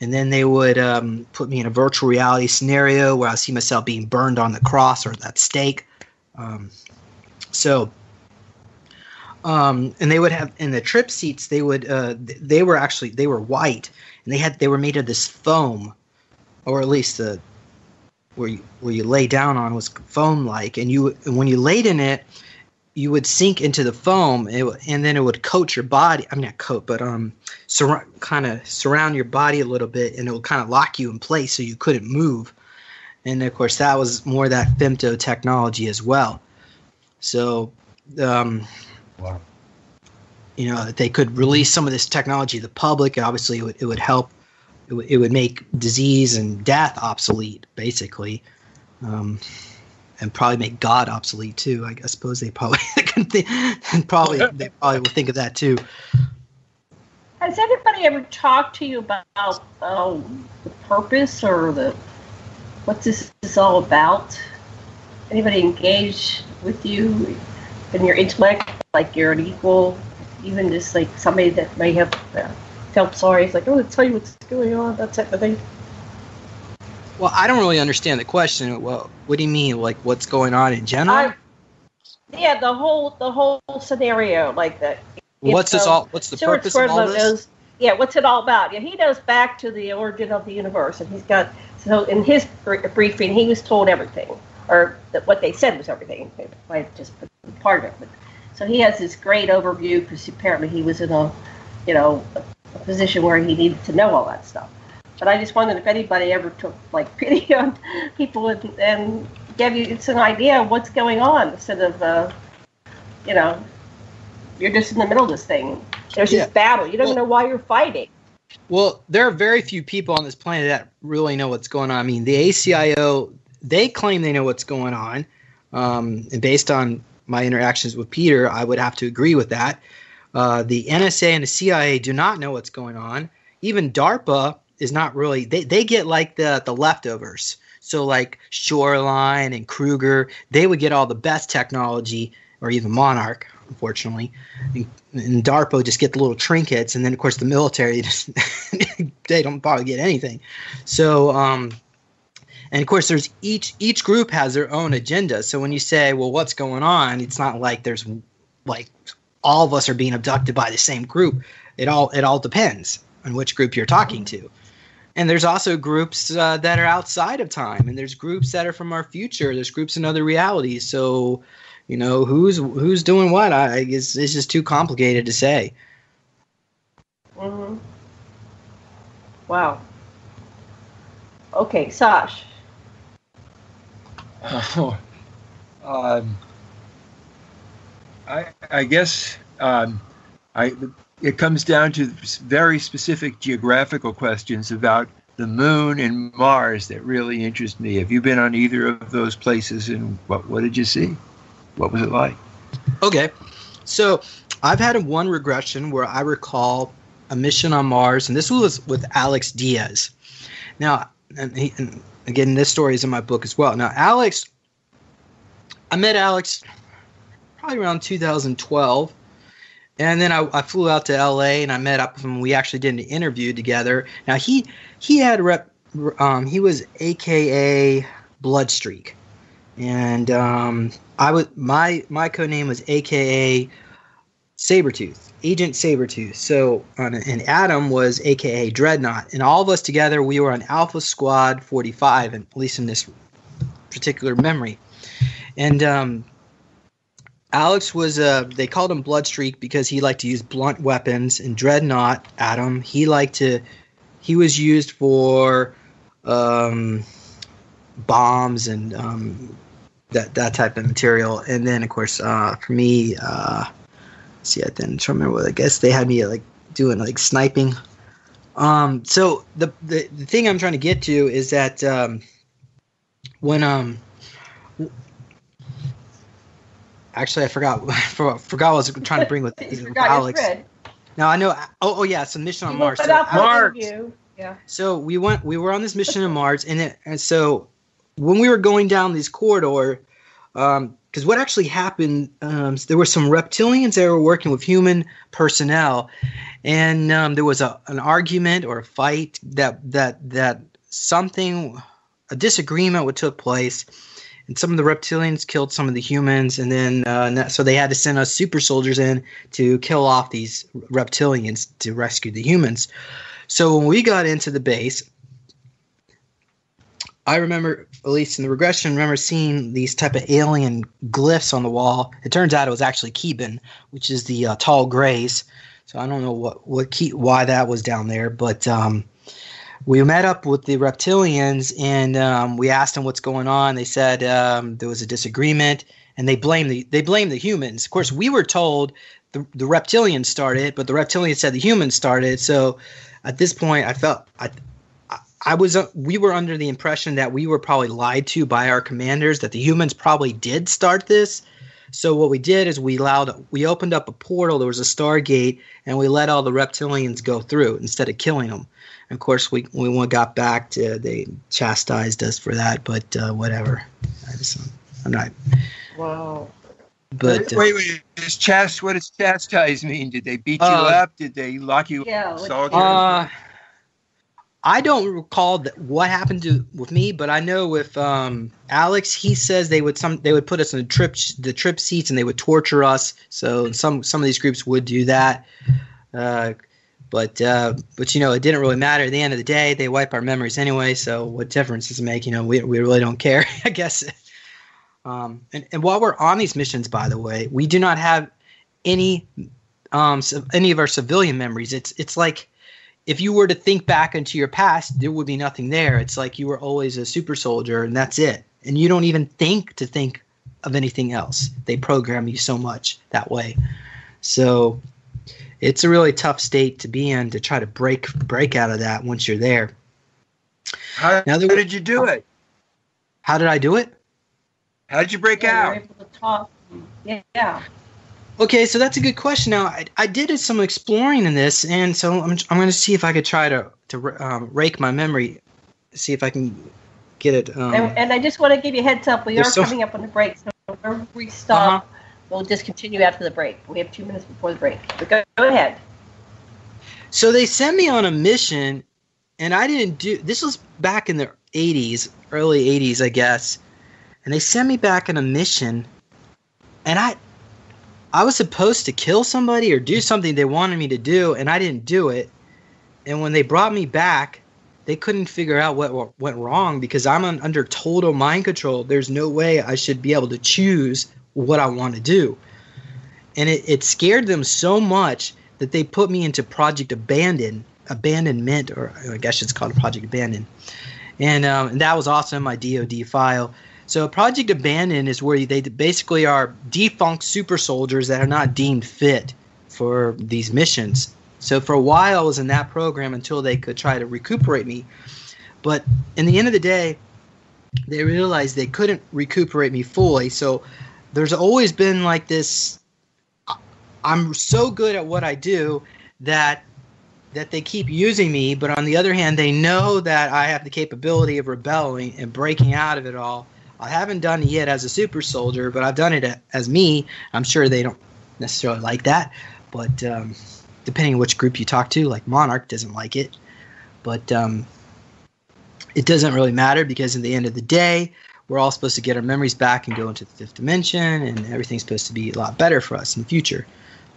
And then they would put me in a virtual reality scenario where I see myself being burned on the cross or that stake. And they would have in the trip seats. They would they were white, and they were made of this foam, or at least where you lay down on was foam like, and when you laid in it, you would sink into the foam, and then it would coat your body. I mean, not coat, but kind of surround your body a little bit, and it would kind of lock you in place so you couldn't move. And of course, that was more that femto technology as well. So, wow. They could release some of this technology to the public. Obviously, it would help. It would make disease and death obsolete, basically. And probably make God obsolete too. I suppose they probably they probably will think of that too. Has anybody ever talked to you about the purpose or what this is all about? Anybody engage with you in your intellect, like you're an equal, even just like somebody that may have felt sorry? It's like, let's tell you what's going on, that type of thing. Well, I don't really understand the question. Well, what do you mean? Like, what's going on in general? Yeah, the whole scenario, like that. What's the purpose of all this? What's it all about? Yeah, he knows back to the origin of the universe, and so in his briefing, he was told everything, or what they said was everything. I just put part of it, but so he has this great overview because apparently he was in a position where he needed to know all that stuff. But I just wondered if anybody ever took pity on people and gave you an idea of what's going on instead of, you're just in the middle of this thing. There's this battle. You don't even know why you're fighting. Well, there are very few people on this planet that really know what's going on. I mean, the ACIO, they claim they know what's going on. And based on my interactions with Peter, I would have to agree with that. The NSA and the CIA do not know what's going on. Even DARPA is not really, they get like the leftovers. So like Shoreline and Kruger, they would get all the best technology, or even Monarch, unfortunately. And DARPA just get the little trinkets, and then of course the military just they don't probably get anything. So and of course there's each group has their own agenda. So when you say, well, what's going on, it's not like there's like all of us are being abducted by the same group. It all depends on which group you're talking to. And there's also groups that are outside of time, and there's groups that are from our future. There's groups in other realities. So, who's doing what? It's just too complicated to say. Mm-hmm. Wow. Okay, Sash. I guess it comes down to very specific geographical questions about the moon and Mars that really interest me. Have you been on either of those places, and what did you see? What was it like? Okay, so I've had one regression where I recall a mission on Mars, and this was with Alex Diaz. Now, and again, this story is in my book as well. Now, I met Alex probably around 2012. And then I flew out to LA and I met up with him. We actually did an interview together. Now he had he was AKA Bloodstreak, and my code name was AKA Sabretooth, Agent Sabretooth. So and Adam was AKA Dreadnought, and all of us together we were on Alpha Squad 45, at least in this particular memory, and. Alex was, they called him Bloodstreak because he liked to use blunt weapons, and Dreadnought, Adam, he was used for bombs and that type of material. And then, of course, for me, I didn't remember I guess they had me doing sniping. So the thing I'm trying to get to is that when actually, I forgot what I was trying to bring with Alex. Now I know. Oh yeah, it's a mission on Mars. Mars. Yeah. So we were on this mission on Mars, and so when we were going down these corridor, because what actually happened, there were some reptilians that were working with human personnel, and there was an argument or a fight that something, a disagreement took place. And some of the reptilians killed some of the humans, and then so they had to send us super soldiers in to kill off these reptilians to rescue the humans. So when we got into the base, I remember, at least in the regression, remember seeing these type of alien glyphs on the wall. It turns out it was actually Keban, which is the tall grays. So I don't know why that was down there, but we met up with the reptilians, and we asked them what's going on. They said there was a disagreement, and they blamed the humans. Of course, we were told the reptilians started, but the reptilians said the humans started. So at this point, I felt we were under the impression that we were probably lied to by our commanders, that the humans probably did start this. So what we did is we opened up a portal. There was a Stargate, and we let all the reptilians go through instead of killing them. And of course, we got back to, they chastised us for that, but whatever. I'm not. Wow. But wait. What does chastise mean? Did they beat you up? Did they lock you? Yeah. I don't recall what happened with me, but I know with Alex, he says they would put us in the trip seats and they would torture us. So some of these groups would do that. But it didn't really matter. At the end of the day, they wipe our memories anyway. So what difference does it make? We really don't care, I guess. And while we're on these missions, by the way, we do not have any of our civilian memories. It's like if you were to think back into your past, there would be nothing there. It's like you were always a super soldier, and that's it. And you don't even think of anything else. They program you so much that way. So it's a really tough state to be in to try to break out of that once you're there. How did you do it? How did I do it? How did you break out? You're able to talk. Yeah. Okay, so that's a good question. Now, I did some exploring in this, and so I'm going to see if I could try to rake my memory, see if I can get it. And I just want to give you a heads up. We are coming up on the break, so whenever we stop, we'll just continue after the break. We have 2 minutes before the break. But go ahead. So they sent me on a mission, and I didn't do – this was back in the 80s, early 80s, I guess. And they sent me back on a mission, and I was supposed to kill somebody or do something they wanted me to do, and I didn't do it. And when they brought me back, they couldn't figure out what went wrong because I'm under total mind control. There's no way I should be able to choose what I want to do. And it scared them so much that they put me into Project Abandonment, or I guess it's called Project Abandon. And that was also in my DoD file. So Project Abandon is where they basically are defunct super soldiers that are not deemed fit for these missions. So for a while I was in that program until they could try to recuperate me. But in the end of the day, they realized they couldn't recuperate me fully. So there's always been like this, I'm so good at what I do that they keep using me, but on the other hand, they know that I have the capability of rebelling and breaking out of it all. I haven't done it yet as a super soldier, but I've done it as me. I'm sure they don't necessarily like that, but depending on which group you talk to, like Monarch doesn't like it. But it doesn't really matter, because at the end of the day, we're all supposed to get our memories back and go into the fifth dimension, and everything's supposed to be a lot better for us in the future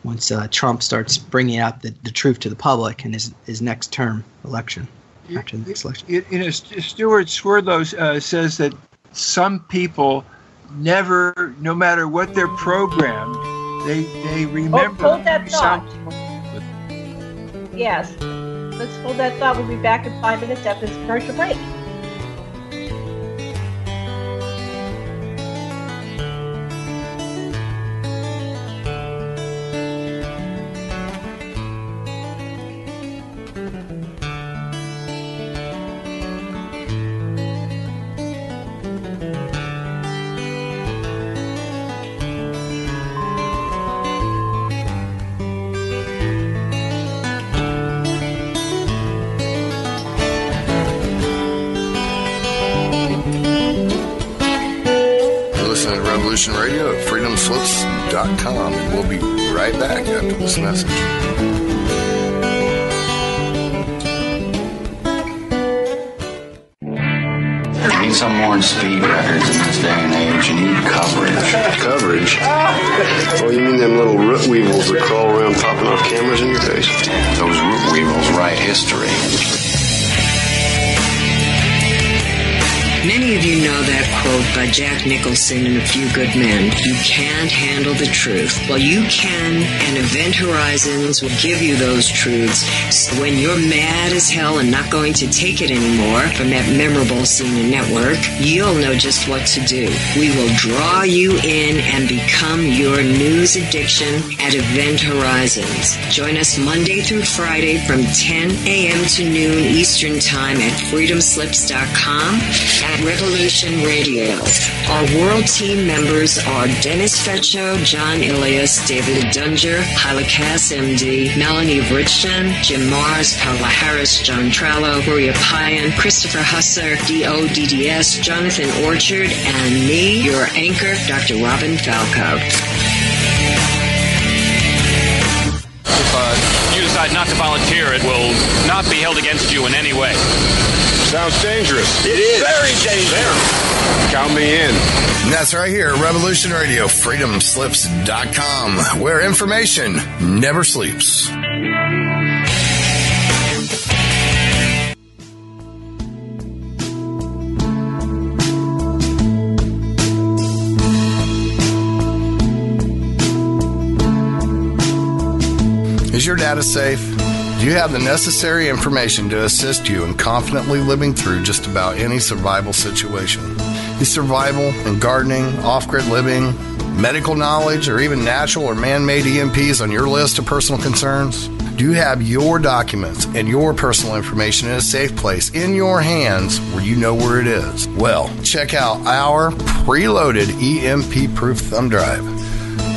once Trump starts bringing out the truth to the public in his next term election. After the next election. Stuart Swerdlow says that some people never, no matter what their program, they remember. Hold that thought. Yes. Let's hold that thought. We'll be back in 5 minutes after this commercial break. Radio at freedomslips.com, and we'll be right back after this message. You need some more than speed records in this day and age. You need coverage. Coverage? Oh, you mean them little root weevils that crawl around popping off cameras in your face? Those root weevils write history. Many of you know that quote by Jack Nicholson and A Few Good Men. You can't handle the truth. Well, you can, and Event Horizons will give you those truths. So when you're mad as hell and not going to take it anymore from that memorable CNN network, you'll know just what to do. We will draw you in and become your news addiction at Event Horizons. Join us Monday through Friday from 10 a.m. to noon Eastern Time at freedomslips.com. At Revolution Radio. Our world team members are Dennis Fetcho, John Ilias, David Dunger, Hyla Cass, MD, Melanie Bridgeton, Jim Mars, Paula Harris, John Trallo, Maria Payan, Christopher Husser, DODDS, Jonathan Orchard, and me, your anchor, Dr. Robin Falco. If you decide not to volunteer, it will not be held against you in any way. Sounds dangerous. It is. Very dangerous. Count me in. And that's right here at Revolution Radio, freedomslips.com, where information never sleeps. Is your data safe? Do you have the necessary information to assist you in confidently living through just about any survival situation? Is survival and gardening, off-grid living, medical knowledge, or even natural or man-made EMPs on your list of personal concerns? Do you have your documents and your personal information in a safe place in your hands where you know where it is? Well, check out our preloaded EMP-proof thumb drive.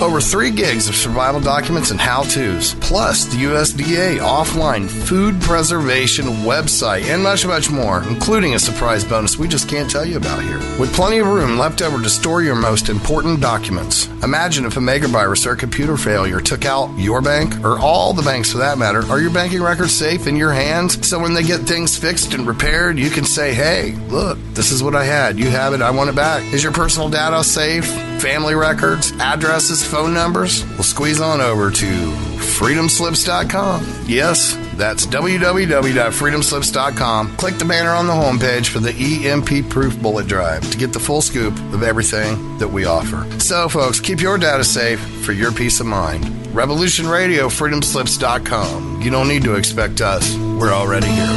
Over 3 gigs of survival documents and how-tos, plus the USDA offline food preservation website, and much, much more, including a surprise bonus we just can't tell you about here. With plenty of room left over to store your most important documents. Imagine if a megavirus or a computer failure took out your bank, or all the banks for that matter. Are your banking records safe in your hands? So when they get things fixed and repaired, you can say, hey, look, this is what I had. You have it. I want it back. Is your personal data safe? family records, addresses, phone numbers? Well, squeeze on over to freedomslips.com. Yes, that's www.freedomslips.com. Click the banner on the homepage for the EMP-proof bullet drive to get the full scoop of everything that we offer. So, folks, keep your data safe for your peace of mind. Revolution Radio, freedomslips.com. You don't need to expect us. We're already here.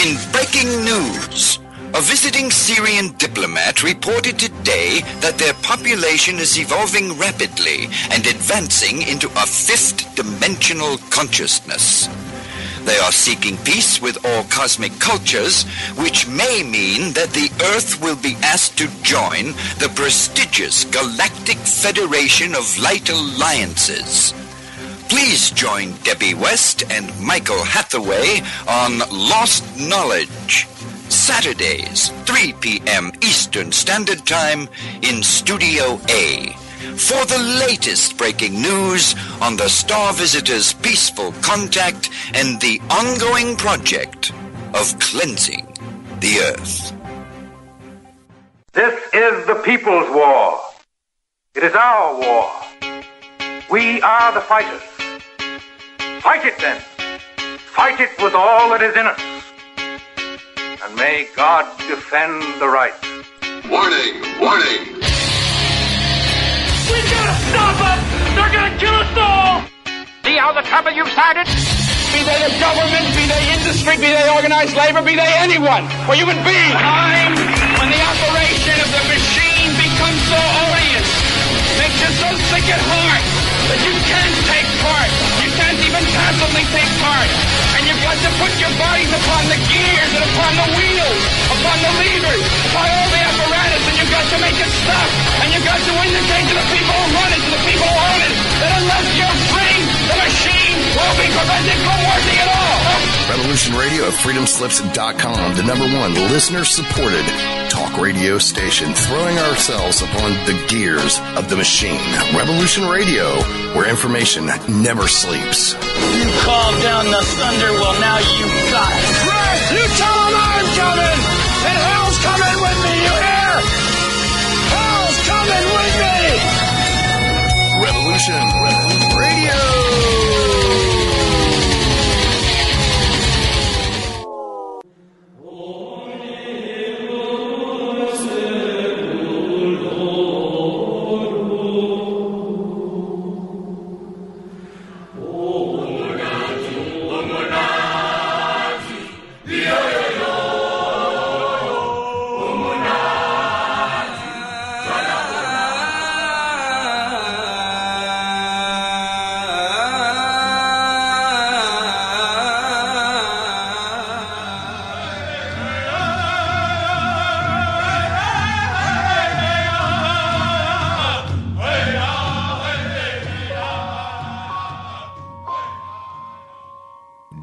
In breaking news, a visiting Syrian diplomat reported today that their population is evolving rapidly and advancing into a fifth-dimensional consciousness. They are seeking peace with all cosmic cultures, which may mean that the Earth will be asked to join the prestigious Galactic Federation of Light Alliances. Please join Debbie West and Michael Hathaway on Lost Knowledge, Saturdays, 3 p.m. Eastern Standard Time in Studio A, for the latest breaking news on the Star Visitors' peaceful contact and the ongoing project of cleansing the Earth. This is the people's war. It is our war. We are the fighters. Fight it then. Fight it with all that is in us. And may God defend the right. Warning! Warning! We gotta stop them! They're gonna kill us all! See how the trouble you've started? Be they the government, be they industry, be they organized labor, be they anyone, or human beings. Time when the operation of the machine becomes so odious, makes you so sick at heart that you can't take part. You can't even passively take part. And you've got to put your bodies upon the gears and upon the wheels, upon the levers, upon all the apparatus, and you've got to make it stop. And you've got to indicate to the people who run it, to the people who own it, that unless you're free, the machine will be prevented from working at all. Revolution Radio at freedomslips.com, the #1 listener-supported talk radio station, throwing ourselves upon the gears of the machine. Revolution Radio, where information never sleeps. You called down the thunder, well now you got it. Right, you tell them I'm coming, and hell's coming with me, you hear? Hell's coming with me! Revolution Radio!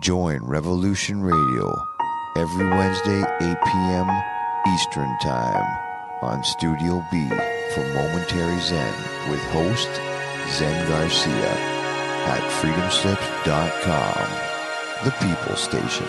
Join Revolution Radio every Wednesday, 8 p.m. Eastern Time on Studio B for Momentary Zen with host Zen Garcia at freedomslips.com, the People Station.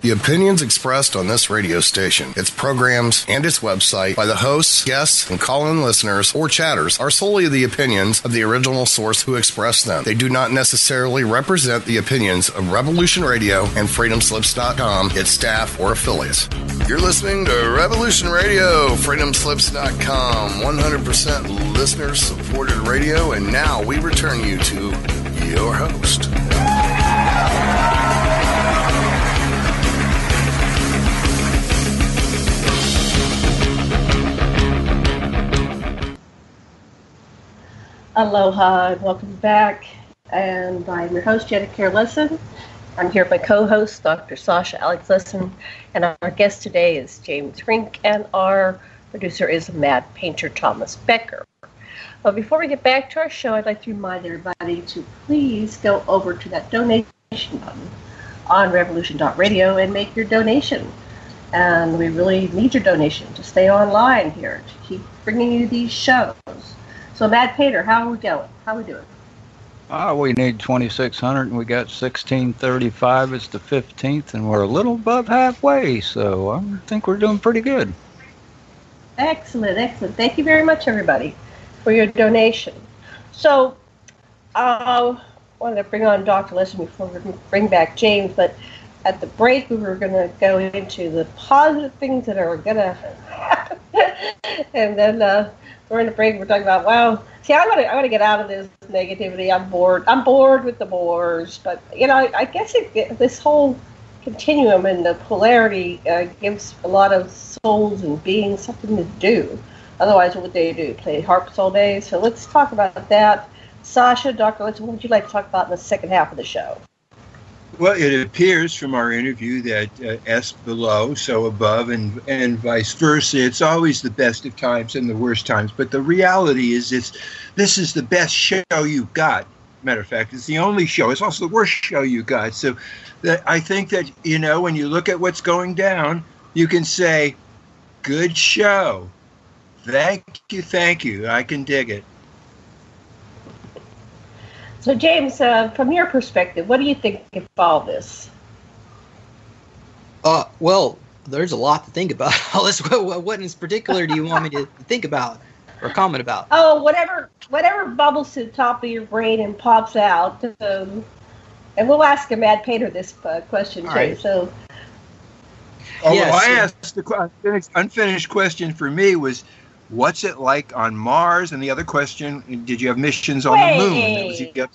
The opinions expressed on this radio station, its programs, and its website by the hosts, guests, and call-in listeners or chatters are solely the opinions of the original source who expressed them. They do not necessarily represent the opinions of Revolution Radio and freedomslips.com, its staff, or affiliates. You're listening to Revolution Radio, freedomslips.com, 100% listener-supported radio, and now we return you to your host. Aloha and welcome back. And I'm your host, Janet Lessin. I'm here with my co-host, Dr. Sasha Lessin, and our guest today is James-Rink, and our producer is Mad Painter Thomas Becker. But before we get back to our show, I'd like to remind everybody to please go over to that donation button on revolution.radio and make your donation. And we really need your donation to stay online here, to keep bringing you these shows. So, Mad Painter, how are we going? How are we doing? We need 2,600, and we got 1,635. It's the 15th, and we're a little above halfway, so I think we're doing pretty good. Excellent, excellent. Thank you very much, everybody, for your donation. So, I wanted to bring on Dr. Lessin before we bring back James, but at the break, we were going to go into the positive things that are going to happen, and then during the break, we're talking about, wow. See, I want to get out of this negativity. I'm bored. I'm bored with the bores. But, I guess this whole continuum and the polarity gives a lot of souls and beings something to do. Otherwise, what would they do? Play harps all day? So let's talk about that. Sasha, Dr. Lessin, what would you like to talk about in the second half of the show? Well, it appears from our interview that S below, so above, and vice versa. It's always the best of times and the worst times. But the reality is this is the best show you've got. Matter of fact, it's the only show. It's also the worst show you got. So I think that, when you look at what's going down, you can say, good show. Thank you. I can dig it. So, James, from your perspective, what do you think of all this? Well, there's a lot to think about. What in particular do you want me to think about or comment about? Oh, whatever bubbles to the top of your brain and pops out. And we'll ask a Mad Painter this question, too. Right. So, I asked the unfinished question for me was, what's it like on Mars? And the other question, did you have missions on the moon?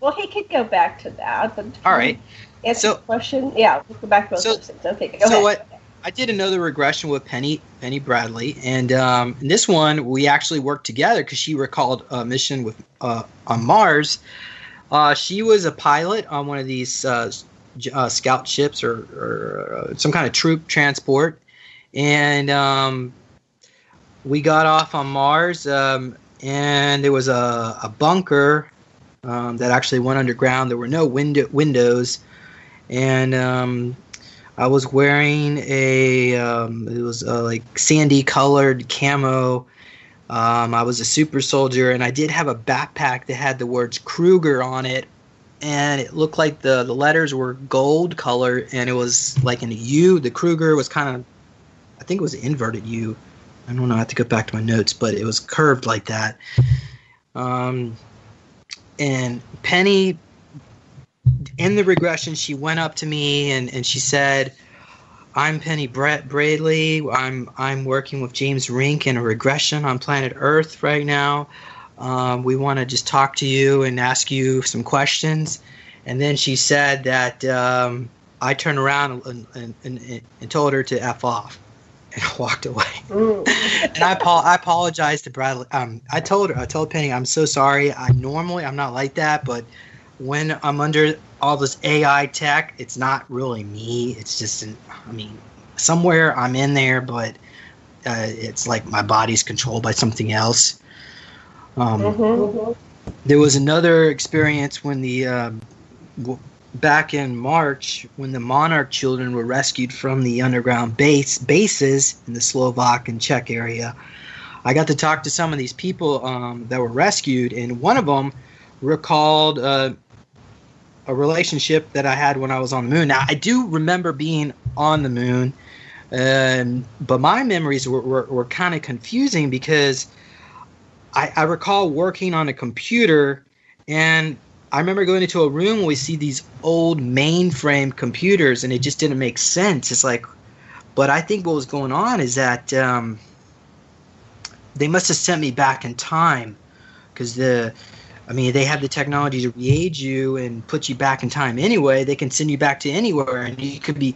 Well, he could go back to that. But all right. Answer the question. Yeah, we'll go back to those things. Okay, go ahead. So I did another regression with Penny Bradley. And in this one, we actually worked together because she recalled a mission with on Mars. She was a pilot on one of these scout ships or some kind of troop transport. And we got off on Mars, and there was a bunker that actually went underground. There were no windows, and I was wearing it was like sandy colored camo. I was a super soldier, and I did have a backpack that had the words Kruger on it, and it looked like the letters were gold color, and it was like in a U. The Kruger was kind of, I think it was an inverted U. I don't know. I have to go back to my notes, but it was curved like that. And Penny, in the regression, she went up to me and she said, "I'm Penny Bradley. I'm working with James-Rink in a regression on planet Earth right now. We want to just talk to you and ask you some questions." And then she said that I turned around and told her to F off. And I walked away. And I apologized to Bradley. I told Penny, I'm so sorry. I'm not like that, but when I'm under all this AI tech, it's not really me. It's just, somewhere I'm in there, but it's like my body's controlled by something else. There was another experience when back in March, when the Monarch children were rescued from the underground bases in the Slovak and Czech area. I got to talk to some of these people that were rescued, and one of them recalled a relationship that I had when I was on the moon. Now, I do remember being on the moon, but my memories were kind of confusing because I recall working on a computer, and I remember going into a room where we see these old mainframe computers, and it just didn't make sense. It's like, but I think what was going on is that they must have sent me back in time, because they have the technology to re-age you and put you back in time anyway. They can send you back to anywhere, and you could be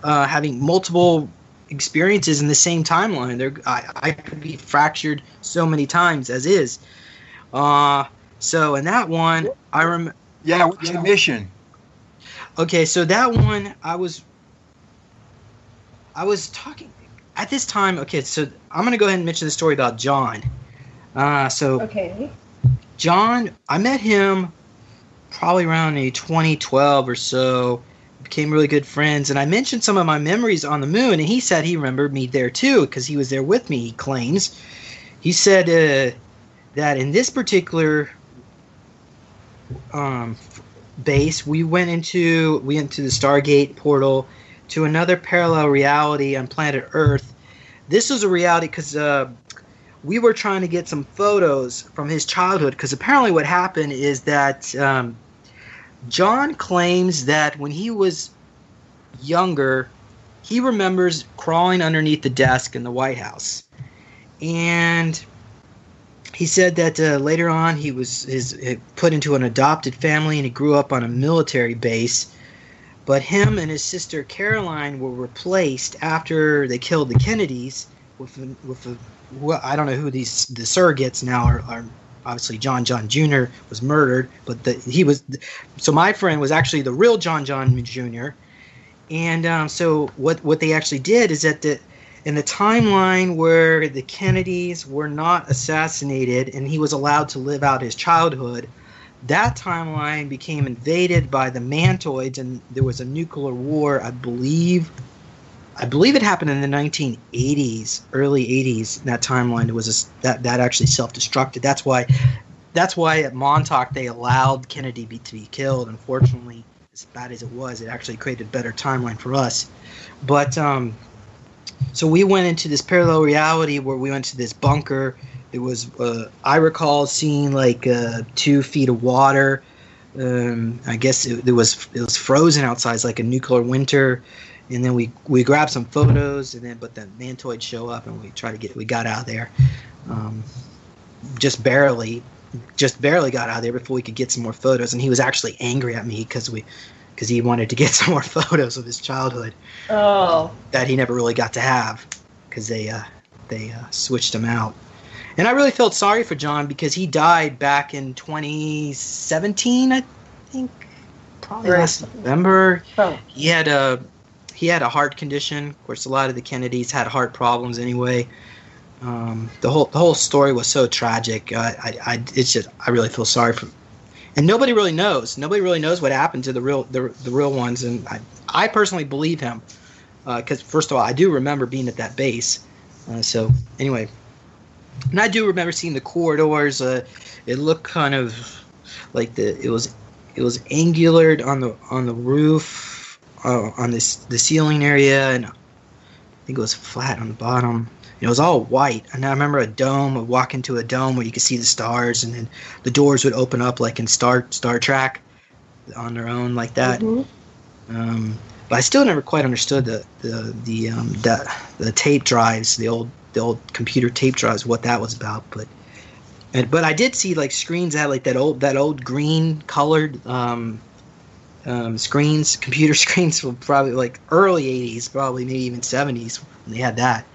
having multiple experiences in the same timeline. I could be fractured so many times as is. So in that one, I remember. Yeah, what's the mission? Okay, so that one, I was talking at this time. Okay, so I'm gonna go ahead and mention the story about John. Okay. John, I met him probably around 2012 or so. Became really good friends, and I mentioned some of my memories on the moon, and he said he remembered me there too because he was there with me. He claims. He said that in this particular base, we went into the Stargate portal to another parallel reality on planet Earth. This was a reality because we were trying to get some photos from his childhood, because apparently what happened is that John claims that when he was younger, he remembers crawling underneath the desk in the White House. And he said that later on he was put into an adopted family and he grew up on a military base. But him and his sister Caroline were replaced after they killed the Kennedys with well, I don't know who the surrogates now are. Obviously, John Jr. was murdered, but so my friend was actually the real John Jr. And so what they actually did is that in the timeline where the Kennedys were not assassinated and he was allowed to live out his childhood, that timeline became invaded by the Mantoids, and there was a nuclear war. I believe it happened in the 1980s, early 80s. That timeline was that actually self-destructed. That's why at Montauk they allowed Kennedy to be killed. Unfortunately, as bad as it was, it actually created a better timeline for us. But so we went into this parallel reality where we went to this bunker. It was I recall seeing like 2 feet of water. I guess it was frozen outside. It's like a nuclear winter. And then we grabbed some photos, but the Mantoids show up and we got out of there. Just barely got out of there before we could get some more photos. And he was actually angry at me because he wanted to get some more photos of his childhood. Oh. That he never really got to have because they switched him out. And I really felt sorry for John because he died back in 2017, I think, probably last November. Oh. He had a heart condition. Of course, a lot of the Kennedys had heart problems anyway. The whole story was so tragic. I really feel sorry for him. And nobody really knows. Nobody really knows what happened to the real ones. And I personally believe him because first of all, I do remember being at that base. So anyway, and I do remember seeing the corridors. It looked kind of like it was angular on the roof. On the ceiling area, and I think it was flat on the bottom. And it was all white. And I remember a dome. I'd walk into a dome where you could see the stars, and then the doors would open up like in Star Trek on their own, like that. Mm-hmm. But I still never quite understood the tape drives, the old computer tape drives, what that was about. But I did see like screens that had like that old green colored. Screens, computer screens from probably like early 80s, probably maybe even 70s when they had that.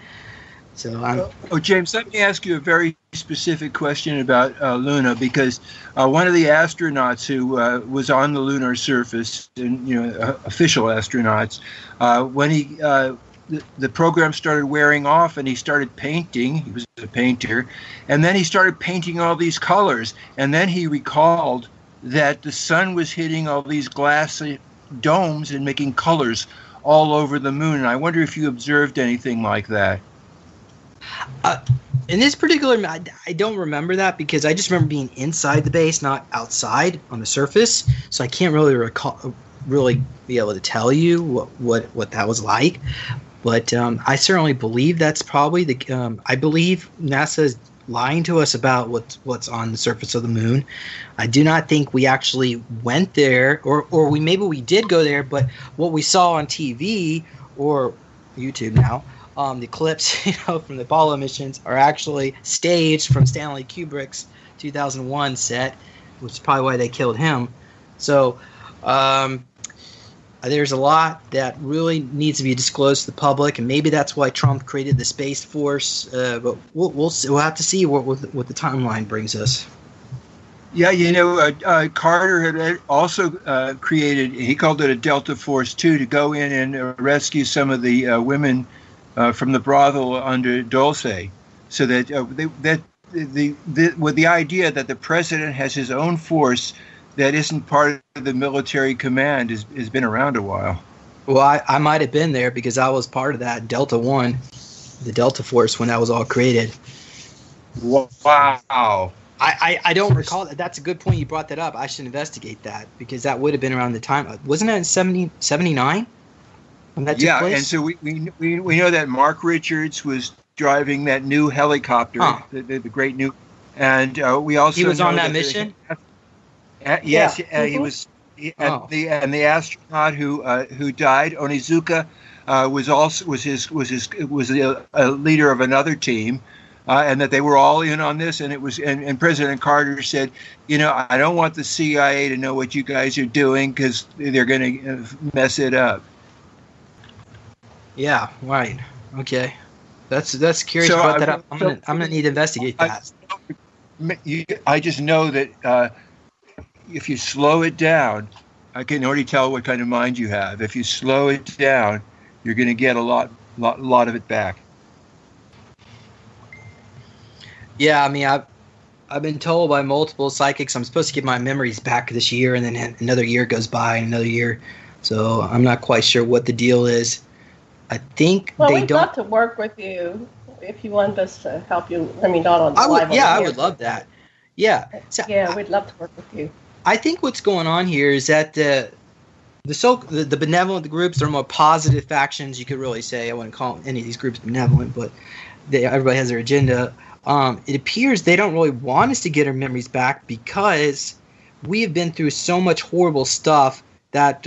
So James, let me ask you a very specific question about Luna, because one of the astronauts who was on the lunar surface, and official astronauts, when the program started wearing off and he started painting, he was a painter, and then he started painting all these colors, and then he recalled that the sun was hitting all these glass domes and making colors all over the moon. And I wonder if you observed anything like that. In this particular, I don't remember that because I just remember being inside the base, not outside on the surface. So I can't really be able to tell you what that was like. But I certainly believe that's probably I believe NASA is lying to us about what's on the surface of the moon. I do not think we actually went there, or maybe we did go there, but what we saw on TV or YouTube now, the clips from the Apollo missions are actually staged from Stanley Kubrick's 2001 set, which is probably why they killed him. So there's a lot that really needs to be disclosed to the public, and maybe that's why Trump created the Space Force. But we'll have to see what the timeline brings us. Yeah, Carter had also created. He called it a Delta Force 2 to go in and rescue some of the women from the brothel under Dulce, so that with the idea that the president has his own force that isn't part of the military command has been around a while. Well, I might have been there because I was part of that Delta 1, the Delta Force, when that was all created. Wow. I don't recall that. That's a good point. You brought that up. I should investigate that because that would have been around the time. Wasn't that in 79 when that took place? And so we know that Mark Richards was driving that new helicopter, the great new, and we also he was on that mission. Yes, he was. And the astronaut who died, Onizuka, was a leader of another team, and that they were all in on this. And it was and President Carter said, I don't want the CIA to know what you guys are doing because they're going to mess it up. Yeah, right. Okay, that's curious. So brought that up. I'm gonna need to investigate that. I just know that. If you slow it down, I can already tell what kind of mind you have. If you slow it down, you're going to get a lot of it back. Yeah, I mean, I've been told by multiple psychics I'm supposed to get my memories back this year, and then another year goes by, and another year. So I'm not quite sure what the deal is. I think we'd love to work with you if you want us to help you. I mean, not on the live. I would love that. Yeah. So, we'd love to work with you. I think what's going on here is that the benevolent groups are more positive factions. You could really say I wouldn't call any of these groups benevolent, but everybody has their agenda. It appears they don't really want us to get our memories back because we have been through so much horrible stuff that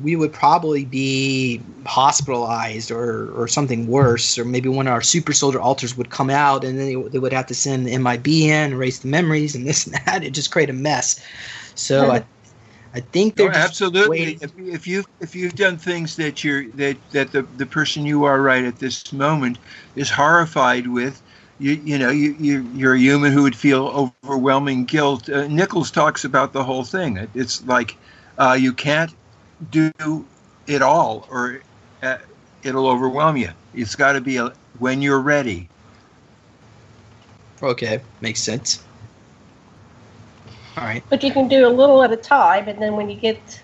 we would probably be hospitalized or something worse, or maybe one of our super soldier alters would come out and then they would have to send the MIB in, erase the memories and this and that. It just create a mess. So I think they're absolutely. If you've done things that the person you are right at this moment is horrified with, you're a human who would feel overwhelming guilt. Nichols talks about the whole thing. It's like you can't do it all, or it'll overwhelm you. It's got to be when you're ready. Okay, makes sense. All right. But you can do a little at a time, and then when you get,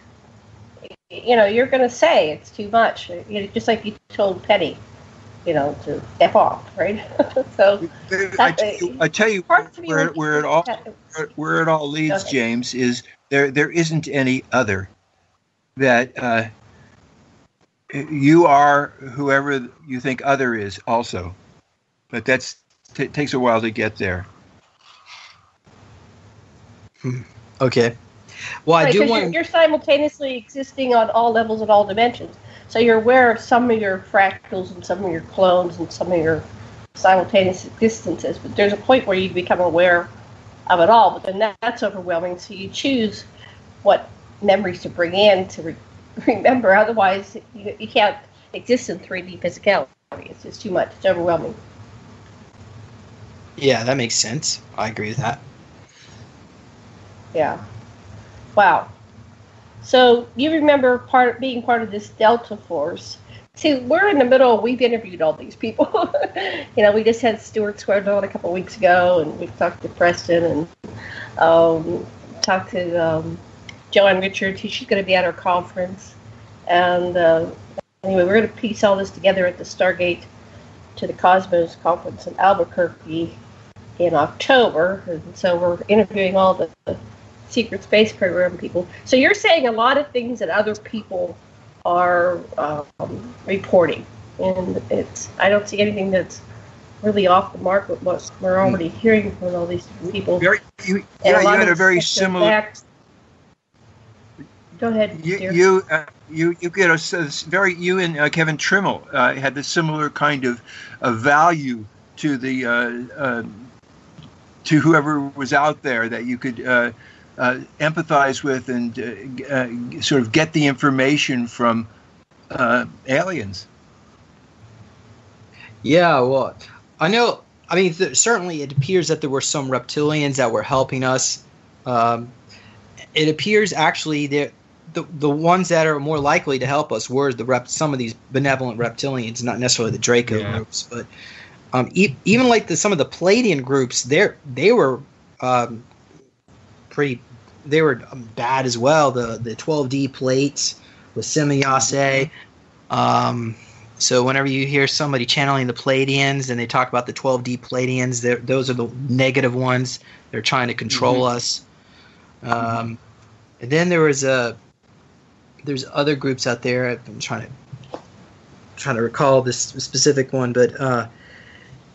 you're going to say it's too much. Just like you told Penny, to F off, right? So I tell you where it all leads, James, is there isn't any other. That you are whoever you think other is also, but takes a while to get there. Okay. Well, I do want. You're simultaneously existing on all levels and all dimensions. So you're aware of some of your fractals and some of your clones and some of your simultaneous existences. But there's a point where you become aware of it all. But then that's overwhelming. So you choose what memories to bring in to remember. Otherwise, you can't exist in 3D physicality. It's just too much. It's overwhelming. Yeah, that makes sense. I agree with that. Yeah. Wow. So you remember being part of this Delta Force. See, we're in the middle. We've interviewed all these people. We just had Stuart Squared on a couple of weeks ago, and we talked to Preston and talked to Joanne Richards. She's going to be at our conference. And anyway, we're going to piece all this together at the Stargate to the Cosmos conference in Albuquerque in October. And so we're interviewing all the secret space program people. So you're saying a lot of things that other people are reporting. And I don't see anything that's really off the mark with what we're already hearing from all these people. You had a very similar... Go ahead. You get you and Kevin Trimmel had the similar kind of value to the to whoever was out there that you could empathize with and sort of get the information from aliens. Yeah, well, I know. I mean, certainly it appears that there were some reptilians that were helping us. It appears actually that the ones that are more likely to help us were some of these benevolent reptilians, not necessarily the Draco groups, but even like some of the Palladian groups. They were pretty. They were bad as well. The 12D plates with Semiyase. So whenever you hear somebody channeling the Pleiadians and they talk about the 12D Pleiadians, those are the negative ones. They're trying to control us. And then there's other groups out there. I'm trying to recall this specific one, but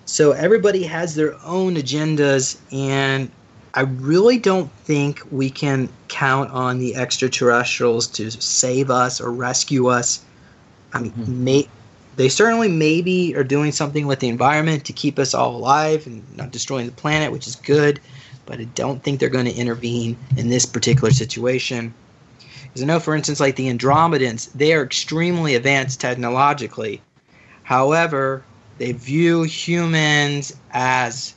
so everybody has their own agendas, and I really don't think we can count on the extraterrestrials to save us or rescue us. I mean, they certainly maybe are doing something with the environment to keep us all alive and not destroying the planet, which is good, but I don't think they're going to intervene in this particular situation. Because I know, for instance, like the Andromedans, they are extremely advanced technologically. However, they view humans as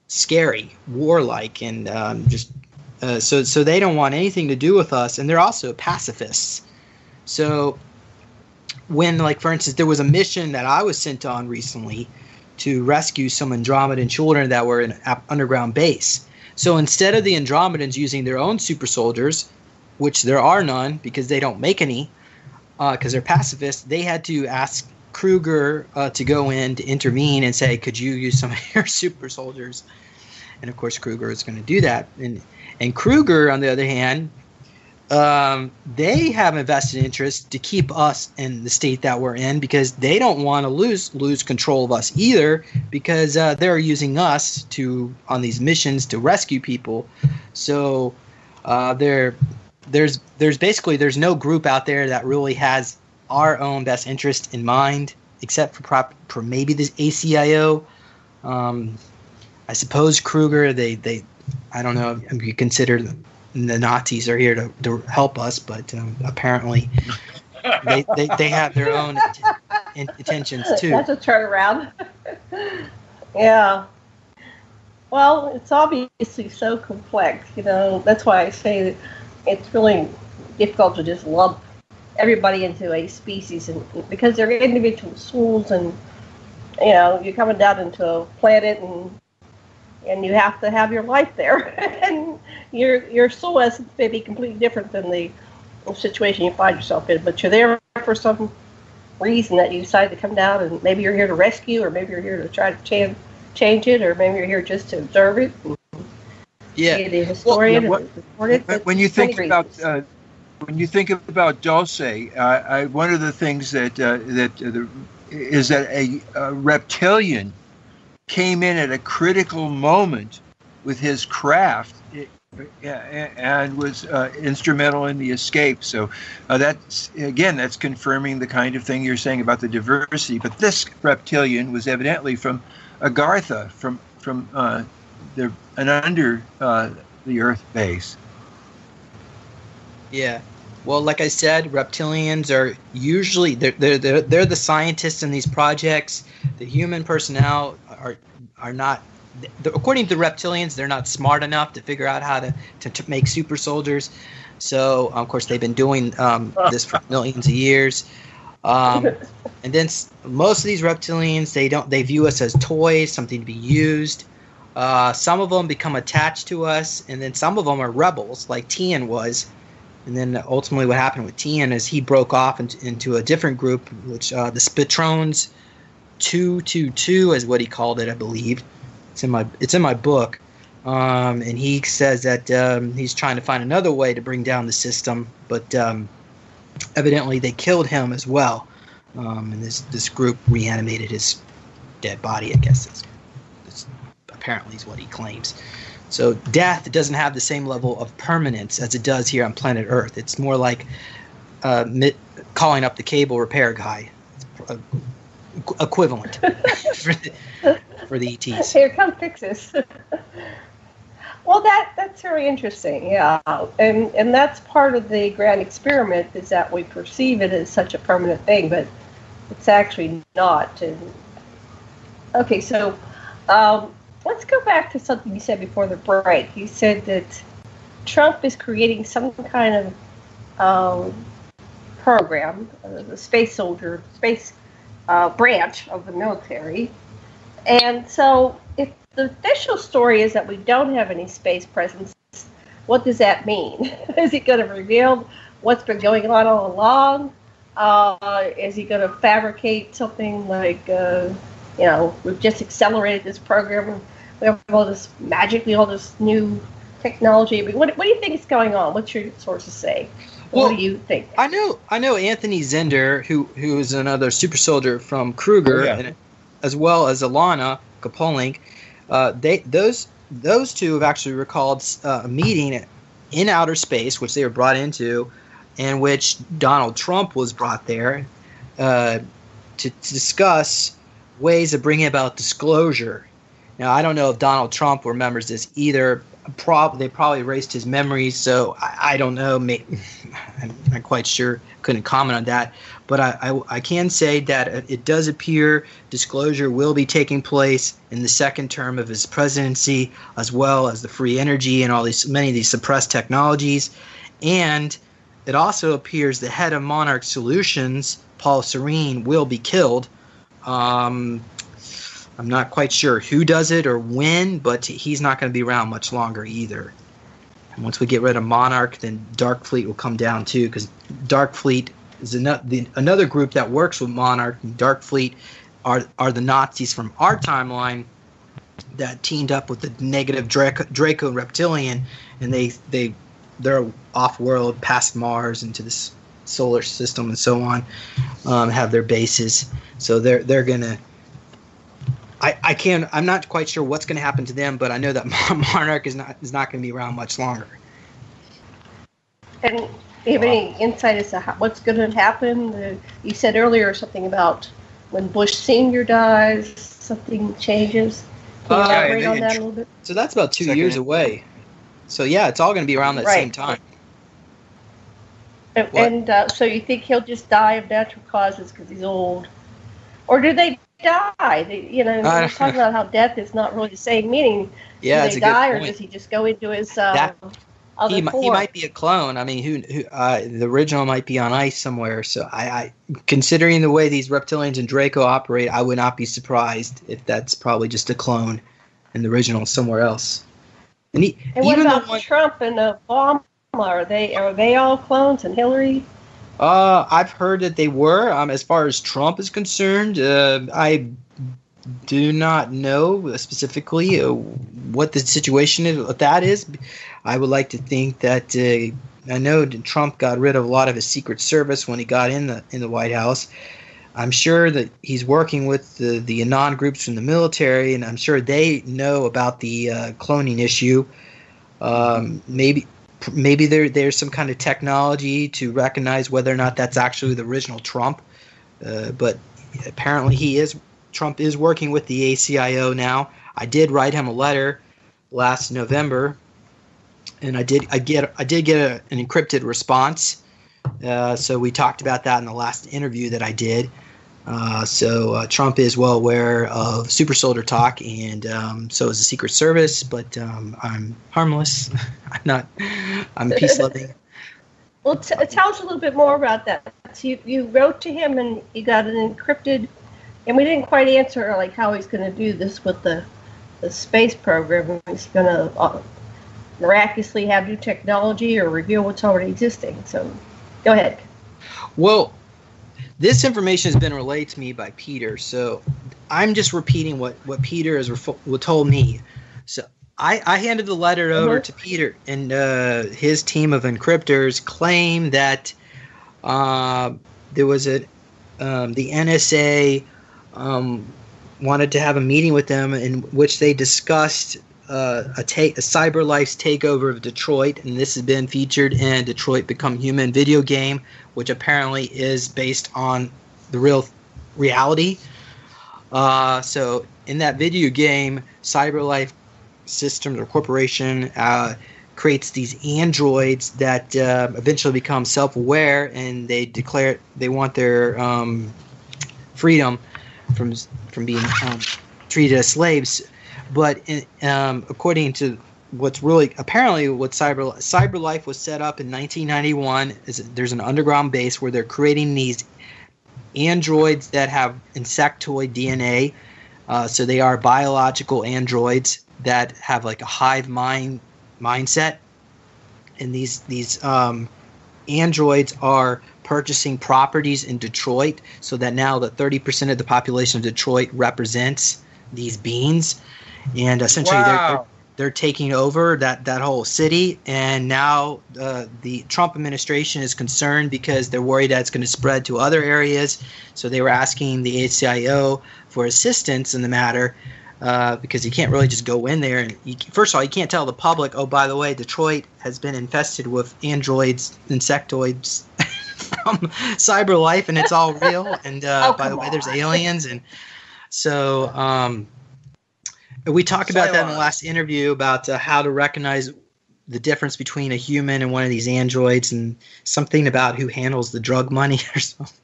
scary, warlike, and so they don't want anything to do with us, and they're also pacifists. So when, like, for instance, there was a mission that I was sent on recently to rescue some Andromedan children that were in an underground base. So instead of the Andromedans using their own super soldiers, which there are none because they don't make any, because they're pacifists, they had to ask Kruger to go in to intervene and say, could you use some of your super soldiers? And of course Kruger is going to do that. And Kruger, on the other hand, they have a vested interest to keep us in the state that we're in, because they don't want to lose control of us either, because they're using us on these missions to rescue people. So there's no group out there that really has our own best interest in mind, except for maybe this ACIO. I suppose Kruger, they I don't know if you consider the Nazis are here to help us, but apparently they have their own intentions too. That's a turnaround. Yeah. Well, it's obviously so complex, That's why I say that it's really difficult to just lump everybody into a species, and because they're individual souls, and you're coming down into a planet, and you have to have your life there, and your soul essence may be completely different than the situation you find yourself in, but you're there for some reason that you decide to come down, and maybe you're here to rescue, or maybe you're here to try to change it, or maybe you're here just to observe it. Yeah. Be the historian. When you think about Dulce, one of the things is that a reptilian came in at a critical moment with his craft and was instrumental in the escape. So that's confirming the kind of thing you're saying about the diversity. But this reptilian was evidently from Agartha, from under the Earth base. Yeah. Well, like I said, reptilians are usually they're the scientists in these projects. The human personnel are not. According to the reptilians, they're not smart enough to figure out how to make super soldiers. So, of course, they've been doing this for millions of years. And then most of these reptilians, they view us as toys, something to be used. Some of them become attached to us, and then some of them are rebels, like Tian was. And then ultimately what happened with Tian is he broke off into a different group, which the Spitrones 222 is what he called it, I believe. It's in my book. And he says that he's trying to find another way to bring down the system, but evidently they killed him as well. And this group reanimated his dead body, I guess. That's apparently is what he claims. So death doesn't have the same level of permanence as it does here on planet Earth. It's more like calling up the cable repair guy. It's equivalent for the ETs. Here, come fix this. Well, that's very interesting, yeah. And that's part of the grand experiment, is that we perceive it as such a permanent thing, but it's actually not. And okay, so let's go back to something you said before the break. You said that Trump is creating some kind of program, the space branch of the military. And so if the official story is that we don't have any space presence, what does that mean? Is it going to reveal what's been going on all along? Is he going to fabricate something like, we've just accelerated this program. We have all this new technology. I mean, what do you think is going on? What's your sources say? What do you think? I know Anthony Zender, who is another super soldier from Kruger, and, as well as Alana Kapoling. Those two have actually recalled a meeting in outer space, which they were brought into, in which Donald Trump was brought there to discuss ways of bringing about disclosure. Now, I don't know if Donald Trump remembers this either. They probably erased his memories, so I don't know. I'm not quite sure. Couldn't comment on that. But I can say that it does appear disclosure will be taking place in the second term of his presidency, as well as the free energy and many of these suppressed technologies. And it also appears the head of Monarch Solutions, Paul Serene, will be killed. I'm not quite sure who does it or when, but he's not going to be around much longer either. And once we get rid of Monarch, then Dark Fleet will come down too, because Dark Fleet is another group that works with Monarch. And Dark Fleet are the Nazis from our timeline that teamed up with the negative Draco Reptilian, and they're off-world, past Mars, into this solar system and so on, have their bases. So they're gonna. I'm not quite sure what's going to happen to them, but I know that Monarch is not going to be around much longer. And do you have any insight as to what's going to happen? You said earlier something about when Bush Sr. dies, something changes. Can you elaborate on that a little bit? So that's about 2 years away. So yeah, it's all going to be around that same time. And so you think he'll just die of natural causes because he's old? Or do they die? We're talking about how death is not really the same meaning. Yeah, do they die, or does he just go into his other form? He might be a clone. I mean, who the original might be on ice somewhere. So I considering the way these reptilians and Draco operate, I would not be surprised if that's probably just a clone, and the original is somewhere else. And what about Trump and Obama? Are they all clones, and Hillary? I've heard that they were. As far as Trump is concerned, I do not know specifically what the situation is. What that is, I would like to think that I know Trump got rid of a lot of his Secret Service when he got in the White House. I'm sure that he's working with the Anon groups from the military, and I'm sure they know about the cloning issue. Maybe there's some kind of technology to recognize whether or not that's actually the original Trump. But apparently Trump is working with the ACIO now. I did write him a letter last November, and I did get an encrypted response. So we talked about that in the last interview that I did. So Trump is well aware of Super Soldier Talk, and so is the Secret Service. But I'm harmless. I'm peace-loving. Well, tell us a little bit more about that. So you wrote to him, and you got an encrypted, and we didn't quite answer like how he's going to do this with the space program. He's going to miraculously have new technology or reveal what's already existing. So go ahead. Well, this information has been relayed to me by Peter, so I'm just repeating what Peter has told me. So I handed the letter over to Peter, and his team of encryptors claim that there was the NSA wanted to have a meeting with them in which they discussed a CyberLife's takeover of Detroit, and this has been featured in Detroit Become Human video game, which apparently is based on the real reality. So in that video game, CyberLife Systems or Corporation creates these androids that eventually become self-aware, and they declare they want their freedom from being treated as slaves. But according to what's really apparently what CyberLife was set up in 1991, there's an underground base where they're creating these androids that have insectoid DNA. So they are biological androids that have like a hive mind mindset, and these androids are purchasing properties in Detroit, so that now the 30% of the population of Detroit represents these beings, and essentially they're taking over that whole city. And now the Trump administration is concerned because they're worried that it's going to spread to other areas. So they were asking the ACIO for assistance in the matter, because you can't really just go in there and first of all, you can't tell the public, oh, by the way, Detroit has been infested with androids, insectoids from cyber life, and it's all real. And by the way, there's aliens. And so we talked about that in the last interview about how to recognize the difference between a human and one of these androids, and something about who handles the drug money or something.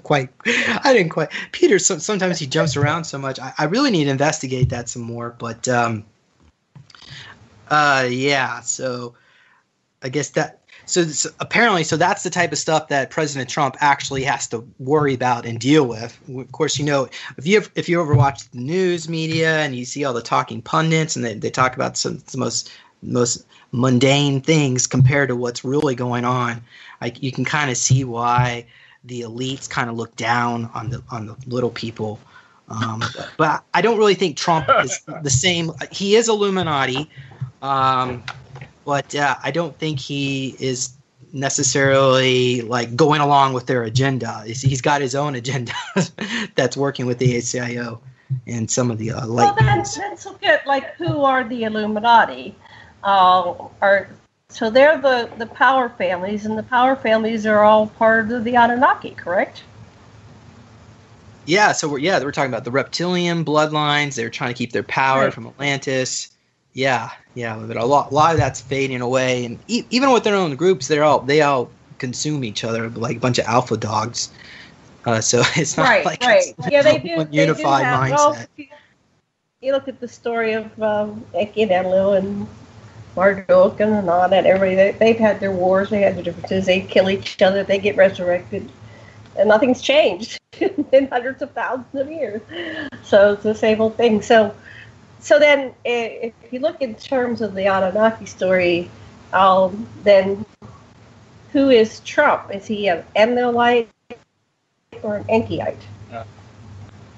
I didn't quite. Peter, sometimes he jumps around so much. I really need to investigate that some more. But yeah. So I guess that. So apparently, that's the type of stuff that President Trump actually has to worry about and deal with. Of course, if you ever watch the news media and you see all the talking pundits and they talk about the most mundane things compared to what's really going on, you can kind of see why the elites kind of look down on the little people. But I don't really think Trump is the same. He is Illuminati. But I don't think he is necessarily like going along with their agenda. He's got his own agenda that's working with the ACIO and some of the Well, let's look at who are the Illuminati. So they're the power families, and the power families are all part of the Anunnaki, correct? Yeah. So we're talking about the reptilian bloodlines. They're trying to keep their power from Atlantis. Yeah, but a lot of that's fading away, and even with their own groups, they all consume each other like a bunch of alpha dogs. So it's not they do one unified mindset. Well, you look at the story of Eki and Enlil and Marduk and all that. Everybody they've had their wars, they had their differences. They kill each other, they get resurrected, and nothing's changed in hundreds of thousands of years. So it's the same old thing. So then, if you look in terms of the Anunnaki story, then who is Trump? Is he an Enlilite or an Enkiite?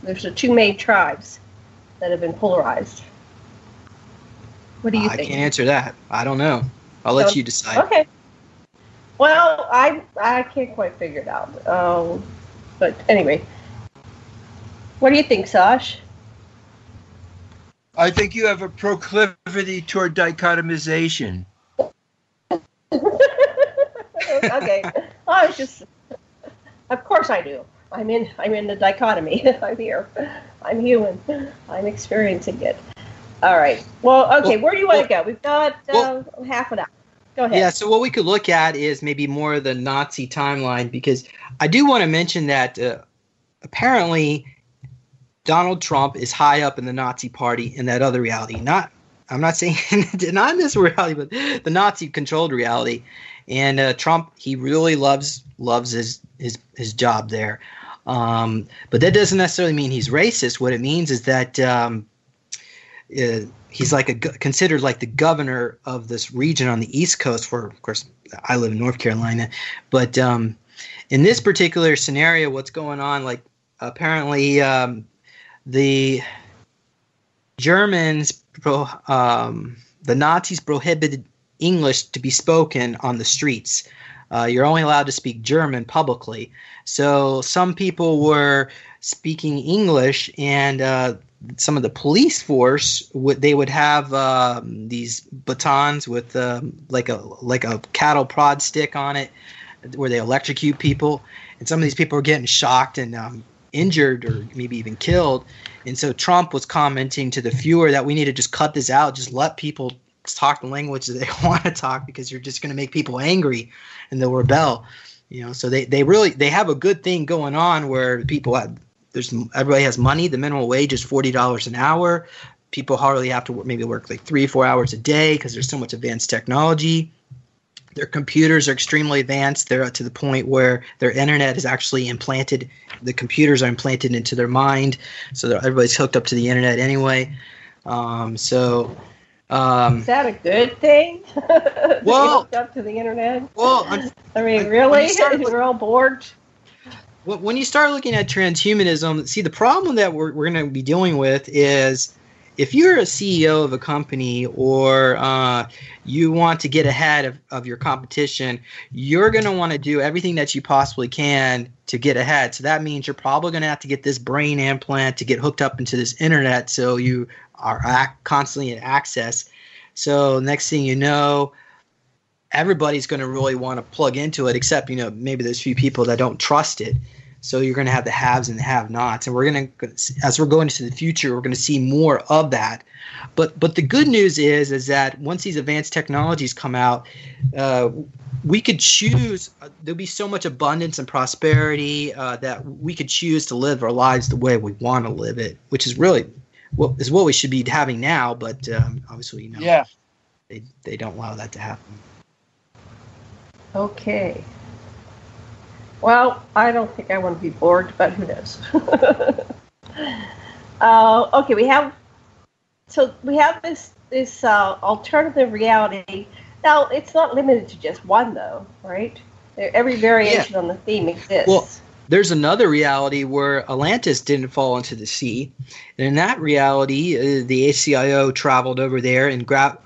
There's the two main tribes that have been polarized. What do you think? I can't answer that. I don't know. I'll let you decide. Okay. Well, I can't quite figure it out. But anyway, what do you think, Sash? I think you have a proclivity toward dichotomization. Okay. I was just. Of course I do. I'm in the dichotomy. I'm here. I'm human. I'm experiencing it. All right. Well, okay. Where do you want to go? We've got half an hour. Go ahead. Yeah. So what we could look at is maybe more of the Nazi timeline, because I do want to mention that apparently Donald Trump is high up in the Nazi party in that other reality. I'm not saying not in this reality, but the Nazi-controlled reality. And Trump, he really loves his job there. But that doesn't necessarily mean he's racist. What it means is that he's considered like the governor of this region on the East Coast. Where, of course, I live in North Carolina. But in this particular scenario, what's going on? Like apparently. The Germans, the Nazis prohibited English to be spoken on the streets. You're only allowed to speak German publicly. So some people were speaking English, and some of the police force they would have these batons with like a cattle prod stick on it, where they electrocute people, and some of these people were getting shocked and injured or maybe even killed. And so Trump was commenting to the Führer that we need to just cut this out, just let people talk the language that they want to talk, because you're just going to make people angry and they'll rebel. So they have a good thing going on where everybody has money. The minimum wage is $40 an hour. People hardly have to work like 3 or 4 hours a day because there's so much advanced technology. Their computers are extremely advanced. They're to the point where their internet is actually implanted. The computers are implanted into their mind, so everybody's hooked up to the internet anyway. Is that a good thing? Well, hooked up to the internet. Well, I mean, really? We're all bored. When you start looking at transhumanism, see, the problem that we're going to be dealing with is if you're a CEO of a company or you want to get ahead of your competition, you're going to want to do everything that you possibly can to get ahead. So that means you're probably going to have to get this brain implant to get hooked up into this internet so you are constantly in access. So next thing you know, everybody's going to really want to plug into it, except, maybe there's a few people that don't trust it. So you're going to have the haves and the have-nots. And we're going to, as we're going into the future, we're going to see more of that. But the good news is that once these advanced technologies come out, we could choose. There'll be so much abundance and prosperity that we could choose to live our lives the way we want to live it, which is really what we should be having now. But obviously, yeah, they don't allow that to happen. Okay. Well, I don't think I want to be bored, but who knows? Okay, we have this alternative reality. Now, it's not limited to just one, though, right? Every variation on the theme exists. Well, there's another reality where Atlantis didn't fall into the sea. And in that reality, the ACIO traveled over there and got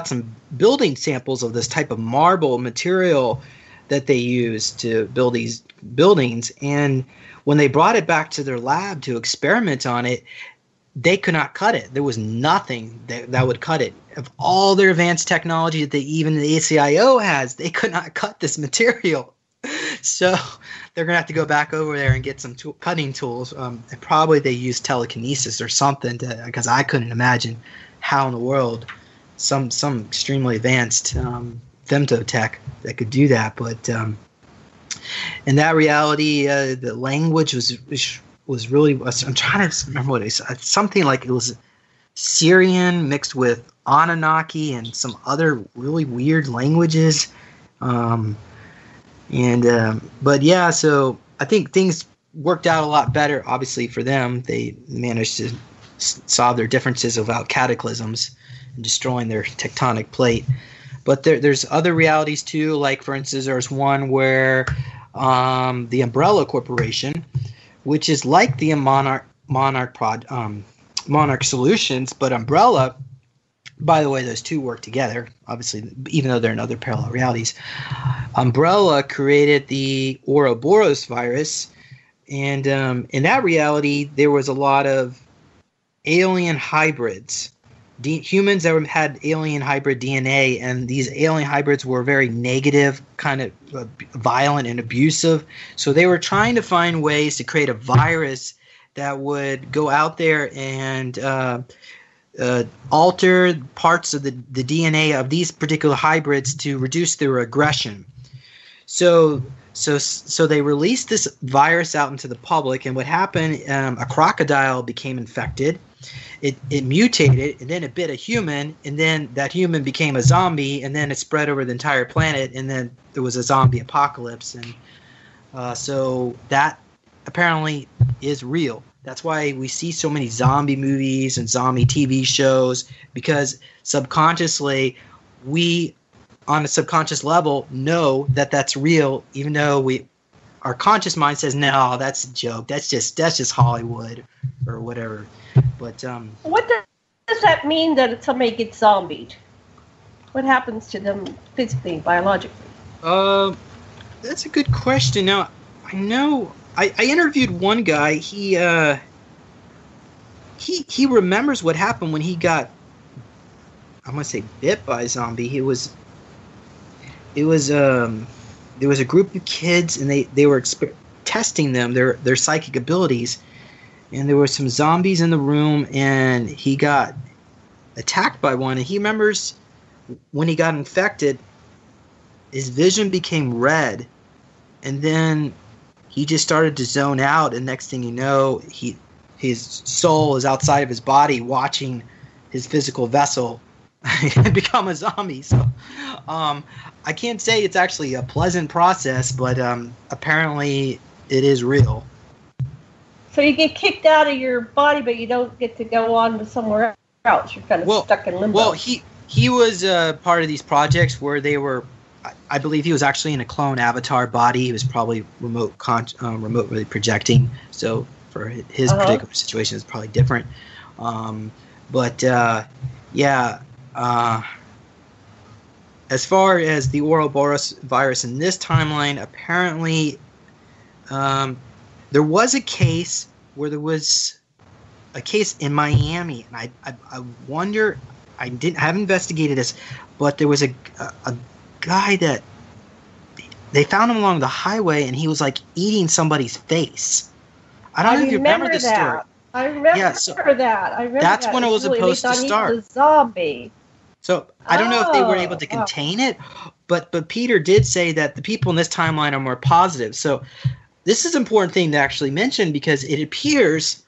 some building samples of this type of marble material that they use to build these buildings. And when they brought it back to their lab to experiment on it, they could not cut it. There was nothing that would cut it. Of all their advanced technology that even the ACIO has, they could not cut this material. So they're going to have to go back over there and get some cutting tools. And probably they use telekinesis or something, because I couldn't imagine how in the world some extremely advanced femtotech that could do that. But in that reality, the language was really, I'm trying to remember what it is. Something like it was Syrian mixed with Anunnaki and some other really weird languages. But yeah, so I think things worked out a lot better, obviously, for them. They managed to solve their differences without cataclysms and destroying their tectonic plate. But there's other realities too, like, for instance, there's one where the Umbrella Corporation, which is like the Monarch Solutions, but Umbrella, by the way, those two work together, obviously, even though they're in other parallel realities. Umbrella created the Ouroboros virus, and in that reality, there was a lot of alien hybrids, humans that had alien hybrid DNA, and these alien hybrids were very negative, kind of violent and abusive. So they were trying to find ways to create a virus that would go out there and alter parts of the DNA of these particular hybrids to reduce their aggression. So they released this virus out into the public, and what happened? A crocodile became infected. It mutated, and then it bit a human, and then that human became a zombie, and then it spread over the entire planet, and then there was a zombie apocalypse. And so that apparently is real. That's why we see so many zombie movies and zombie TV shows, because subconsciously we, on a subconscious level, know that that's real, even though our conscious mind says, no, that's a joke. That's just Hollywood or whatever. But what does that mean that somebody gets zombied? What happens to them physically, biologically? That's a good question. Now, I know I interviewed one guy. He remembers what happened when he got, I'm gonna say, bit by a zombie. There was a group of kids, and they were testing them, their psychic abilities, and there were some zombies in the room, and he got attacked by one, and he remembers when he got infected, his vision became red, and then he just started to zone out, and next thing you know, his soul is outside of his body watching his physical vessel become a zombie. So I can't say it's actually a pleasant process, but apparently it is real. So you get kicked out of your body, but you don't get to go on to somewhere else. You're kind of stuck in limbo. Well, he was part of these projects where they were. I believe he was actually in a clone avatar body. He was probably remotely projecting. So for his particular situation, it's probably different. As far as the Ouroboros virus in this timeline, apparently there was a case where there was a case in Miami, and I wonder. I haven't investigated this, but there was a guy that they found him along the highway, and he was like eating somebody's face. I don't know if you remember this story. I remember that. That's when it was supposed to start. He was a zombie. So I don't know if they were able to contain it, but Peter did say that the people in this timeline are more positive. So this is an important thing to actually mention, because it appears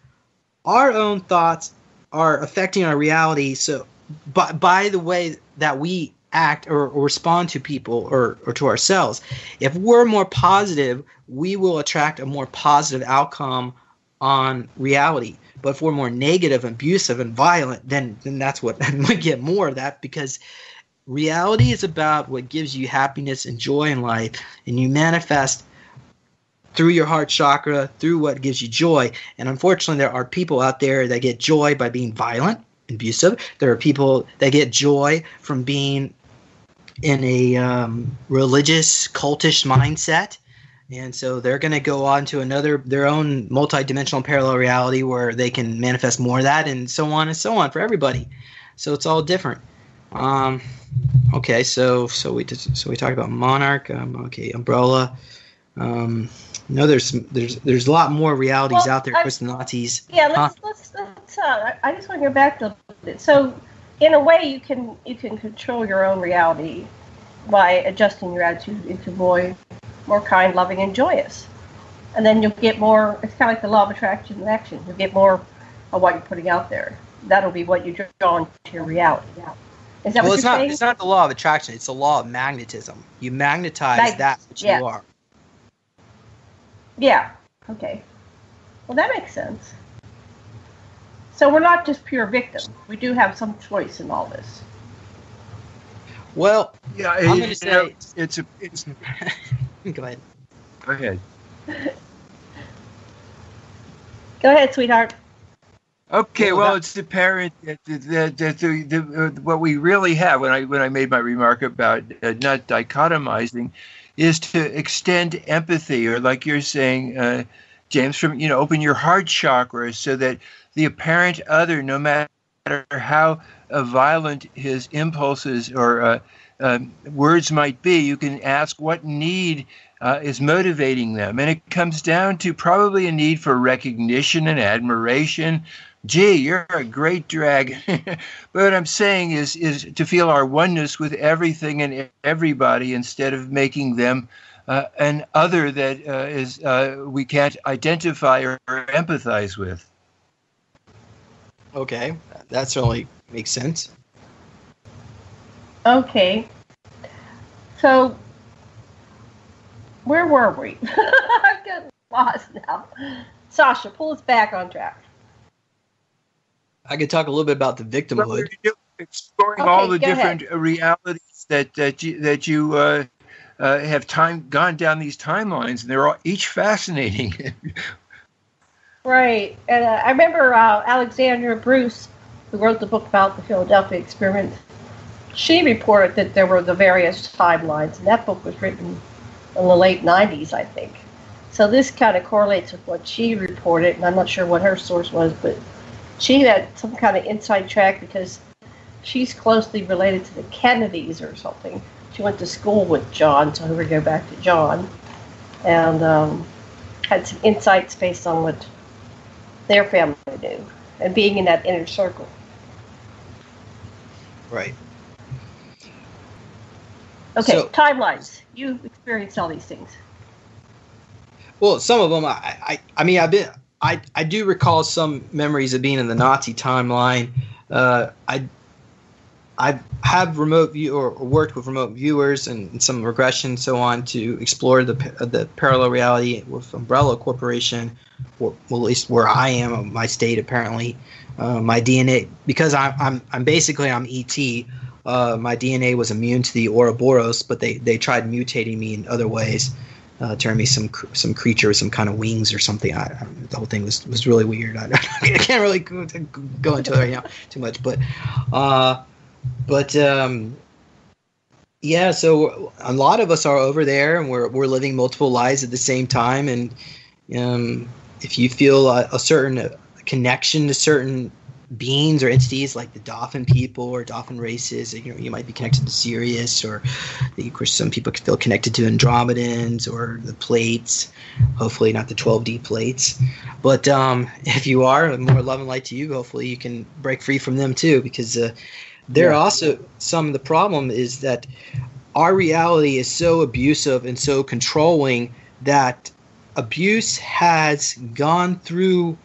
our own thoughts are affecting our reality. So by the way that we act or respond to people or to ourselves, if we're more positive, we will attract a more positive outcome on reality. But if we're more negative, abusive, and violent, then that's what we get more of that, because reality is about what gives you happiness and joy in life, and you manifest through your heart chakra, through what gives you joy. And unfortunately, there are people out there that get joy by being violent, abusive. There are people that get joy from being in a religious, cultish mindset. And so they're going to go on to their own multidimensional parallel reality where they can manifest more of that, and so on for everybody. So it's all different. Okay, so we talked about Monarch. Okay, Umbrella. No, there's a lot more realities out there. Of course, the Nazis. Yeah, let's. I just want to go back a little bit. So, in a way, you can control your own reality by adjusting your attitude into more kind, loving, and joyous. And then you'll get more. It's kind of like the law of attraction and action. You'll get more of what you're putting out there. That'll be what you draw into your reality. Is that what you're saying? It's not the law of attraction. It's the law of magnetism. You magnetize that which you are. Yeah. Okay. Well, that makes sense. So we're not just pure victims. We do have some choice in all this. Well, yeah, I'm going to say it's. Go ahead. Go ahead. Go ahead, sweetheart. Okay, well, it's apparent that what we really have, when I made my remark about not dichotomizing, is to extend empathy, or like you're saying, James, from open your heart chakra, so that the apparent other, no matter how violent his impulses or words might be, you can ask what need is motivating them. And it comes down to probably a need for recognition and admiration. Gee, you're a great drag. But what I'm saying is to feel our oneness with everything and everybody, instead of making them an other that we can't identify or empathize with. Okay, that certainly makes sense. Okay. So, where were we? I've gotten lost now. Sasha, pull us back on track. I could talk a little bit about the victimhood. Well, exploring all the different realities that you have gone down these timelines, and they're all each fascinating. Right, and I remember Alexandra Bruce, who wrote the book about the Philadelphia experiment. She reported that there were the various timelines, and that book was written in the late 90s, I think. So this kind of correlates with what she reported, and I'm not sure what her source was, but she had some kind of inside track because she's closely related to the Kennedys or something. She went to school with John, so here we go back to John, and had some insights based on what their family knew, and being in that inner circle. Right. Okay, so, timelines. You've experienced all these things. Well, some of them, I do recall some memories of being in the Nazi timeline. I I have remote view or worked with remote viewers and some regression, so on, to explore the parallel reality with Umbrella Corporation, or well, at least where I am, my state apparently. My DNA, because I'm ET. My DNA was immune to the Ouroboros, but they tried mutating me in other ways, turning me some creature with some kind of wings or something. The whole thing was really weird. I can't really go into it right now too much, but yeah. So a lot of us are over there, and we're living multiple lives at the same time. And if you feel a certain connection to certain beings or entities like the dolphin people or dolphin races, you might be connected to Sirius, or of course some people feel connected to Andromedans or the plates, hopefully not the 12D plates, but if you are, more love and light to you. Hopefully you can break free from them too, because they're also, some of the problem is that our reality is so abusive and so controlling that abuse has gone through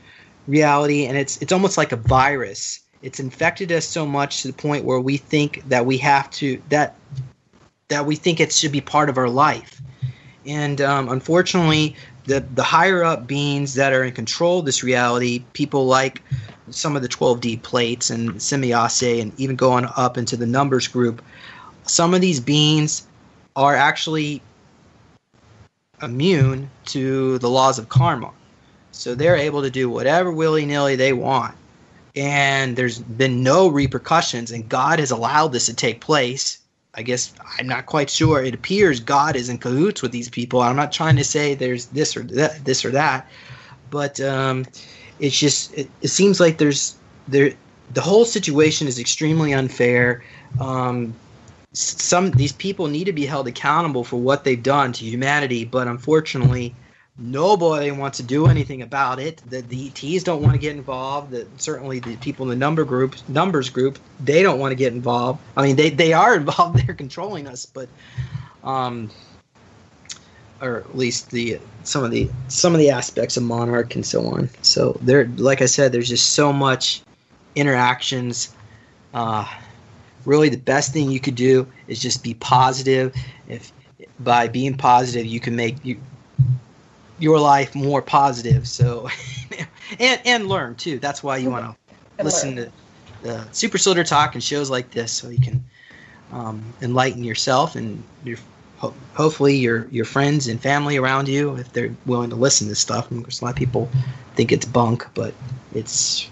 reality, and it's almost like a virus. It's infected us so much to the point where we think that we have to that we think it should be part of our life. And unfortunately, the higher up beings that are in control of this reality, people like some of the 12D plates and Semiosse, and even going up into the numbers group, some of these beings are actually immune to the laws of karma. So they're able to do whatever willy-nilly they want. And there's been no repercussions, and God has allowed this to take place. I guess I'm not quite sure. It appears God is in cahoots with these people. I'm not trying to say there's this or that, but it's just it seems like the whole situation is extremely unfair. These people need to be held accountable for what they've done to humanity, but unfortunately, nobody wants to do anything about it. The ETs don't want to get involved. Certainly the people in the numbers group, they don't want to get involved. I mean, they are involved. They're controlling us, but or at least some of the aspects of Monarch and so on. So there, like I said, there's just so much interactions. Really, the best thing you could do is just be positive. If by being positive, you can make your life more positive. So and learn too. That's why you want to listen to the Super Soldier Talk and shows like this, so you can enlighten yourself and hopefully your friends and family around you, if they're willing to listen to this stuff. And of course, a lot of people think it's bunk, but it's,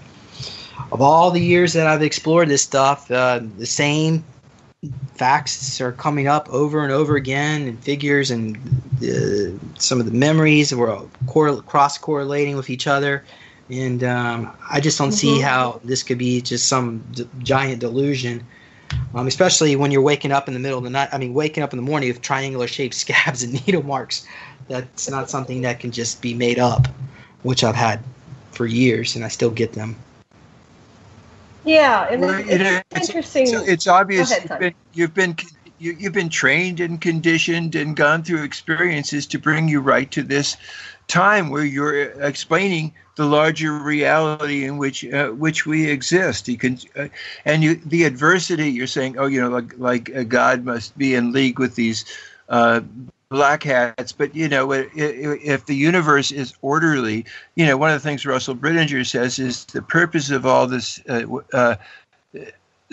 of all the years that I've explored this stuff, the same facts are coming up over and over again, and figures, and some of the memories were cross-correlating with each other. And I just don't see how this could be just some giant delusion, especially when you're waking up in the middle of the night. I mean, waking up in the morning with triangular-shaped scabs and needle marks. That's not something that can just be made up, which I've had for years, and I still get them. Yeah, and it's interesting. So it's obvious ahead, you've been trained and conditioned and gone through experiences to bring you right to this time where you're explaining the larger reality in which we exist. You can the adversity. You're saying, like God must be in league with these black hats, but if the universe is orderly, one of the things Russell Brittinger says is the purpose of all this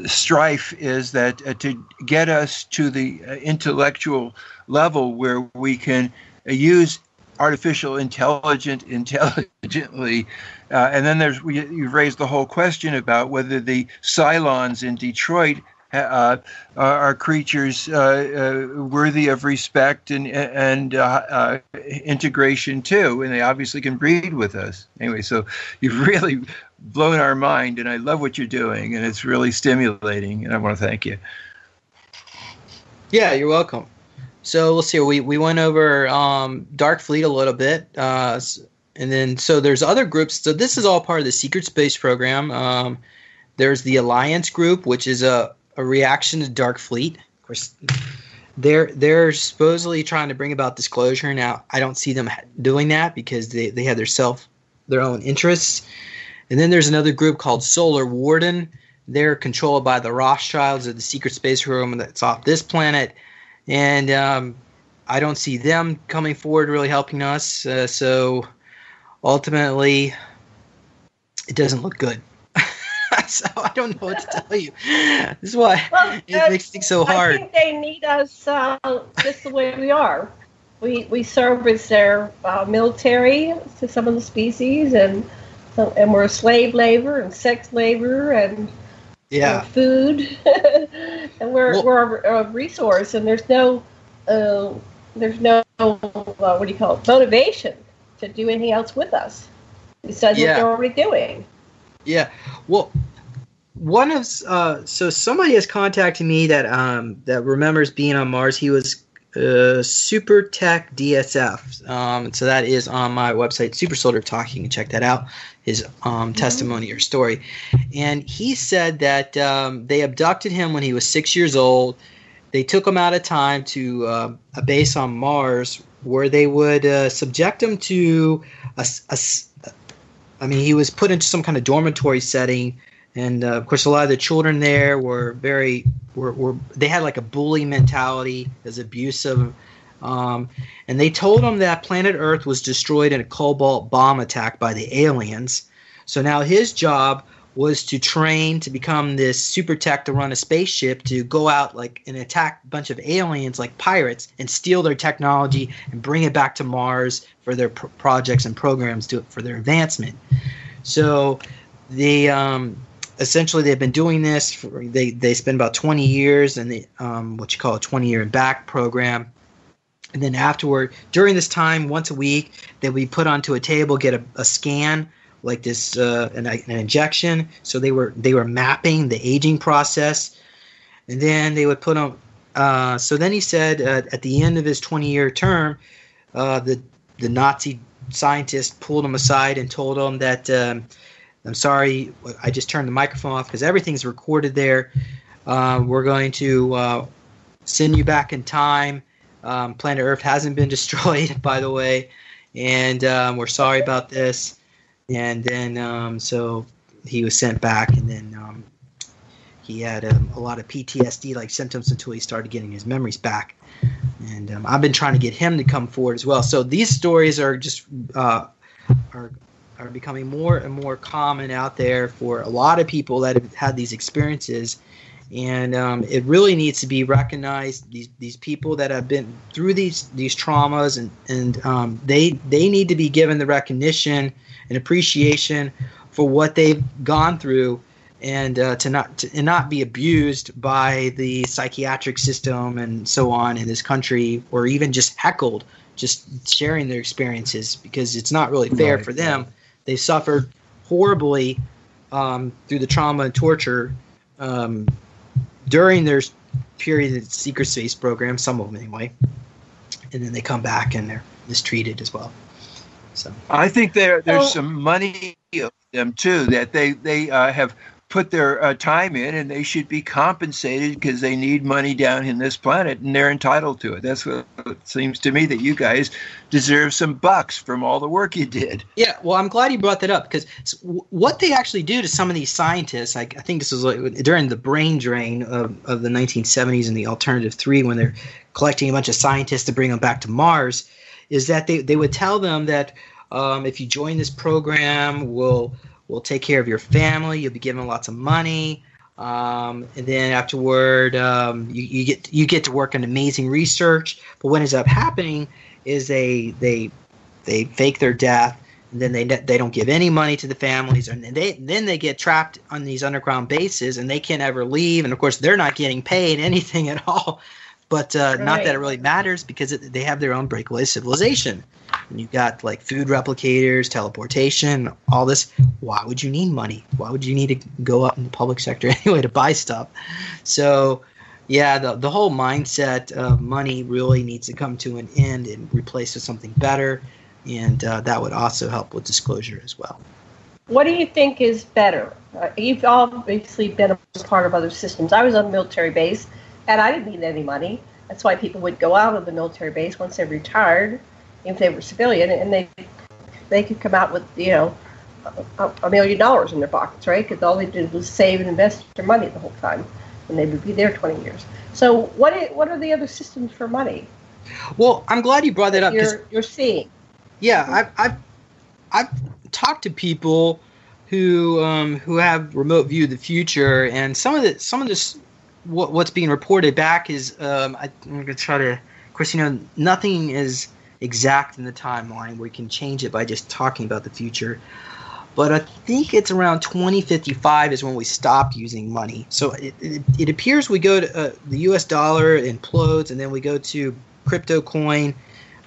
strife is that to get us to the intellectual level where we can use artificial intelligently, and then you've raised the whole question about whether the Cylons in Detroit are creatures worthy of respect and integration too, and they obviously can breed with us. Anyway, so you've really blown our mind, and I love what you're doing, and it's really stimulating, and I want to thank you. Yeah, you're welcome. So let's see. We went over Dark Fleet a little bit, and then so there's other groups. So this is all part of the Secret Space program. There's the Alliance group, which is a reaction to Dark Fleet. Of course, they're supposedly trying to bring about disclosure. Now, I don't see them doing that because they have their own interests. And then there's another group called Solar Warden. they're controlled by the Rothschilds of the secret space program that's off this planet, and I don't see them coming forward really helping us. So ultimately, it doesn't look good. So I don't know what to tell you. This is why it makes things so hard. I think they need us just the way we are. We serve as their military to some of the species, and we're slave labor and sex labor and food, and we're a resource. And there's no what do you call it, motivation to do anything else with us besides what they're already doing. Yeah. Well, one of so somebody has contacted me that remembers being on Mars. He was Super Tech DSF. So that is on my website, Super Soldier Talk. You can check that out. His testimony or story. And he said that they abducted him when he was 6 years old. They took him out of time to a base on Mars where they would subject him to he was put into some kind of dormitory setting, and of course, a lot of the children there were they had like a bully mentality, as abusive, and they told him that planet Earth was destroyed in a cobalt bomb attack by the aliens. So now his job was to train to become this super tech to run a spaceship to go out like and attack a bunch of aliens like pirates and steal their technology and bring it back to Mars for their projects and programs for their advancement. So they essentially they've been doing this. They spend about 20 years in the what you call a 20-year and back program. And then afterward, during this time, once a week, they'll be put onto a table, get a scan like this, an injection. So they were mapping the aging process, and then they would put on. So then he said at the end of his 20-year term, the Nazi scientist pulled him aside and told him that I'm sorry, I just turned the microphone off because everything's recorded there. We're going to send you back in time. Planet Earth hasn't been destroyed, by the way, and we're sorry about this. And then so he was sent back, and then he had a lot of PTSD-like symptoms until he started getting his memories back. And I've been trying to get him to come forward as well. So these stories are just are becoming more and more common out there for a lot of people that have had these experiences. And it really needs to be recognized. These people that have been through these traumas, and they need to be given the recognition and appreciation for what they've gone through, and to not be abused by the psychiatric system and so on in this country, or even just heckled, just sharing their experiences, because it's not really fair for them. They suffered horribly through the trauma and torture during their period of the secret space program, some of them anyway, and then they come back and they're mistreated as well. So I think there's some money of them too, that they have put their time in, and they should be compensated because they need money down in this planet, and they're entitled to it. That's what it seems to me, that you guys deserve some bucks from all the work you did. Yeah, well, I'm glad you brought that up, because what they actually do to some of these scientists, I think this was like during the brain drain of the 1970s and the Alternative 3, when they're collecting a bunch of scientists to bring them back to Mars, is that they would tell them that if you join this program, we'll take care of your family. You'll be given lots of money, and then afterward, you get to work on amazing research. But what ends up happening is they fake their death, and then they don't give any money to the families, and then they get trapped on these underground bases, and they can't ever leave. And of course, they're not getting paid anything at all. But not that it really matters, because they have their own breakaway civilization. And you've got like food replicators, teleportation, all this. Why would you need money? Why would you need to go out in the public sector anyway to buy stuff? So, yeah, the whole mindset of money really needs to come to an end and replace with something better. And that would also help with disclosure as well. What do you think is better? You've obviously been a part of other systems. I was on a military base, and I didn't need any money. That's why people would go out of the military base once they retired, if they were civilian, and they could come out with, $1 million in their pockets, right? Because all they did was save and invest their money the whole time, and they would be there 20 years. So what are the other systems for money? Well, I'm glad you brought that up. You're seeing. Yeah, I've talked to people who have remote view of the future, and some of this what's being reported back is I'm going to try to. Of course, nothing is exact in the timeline where you can change it by just talking about the future. But I think it's around 2055 is when we stop using money. So it appears we go to the U.S. dollar implodes, and then we go to crypto coin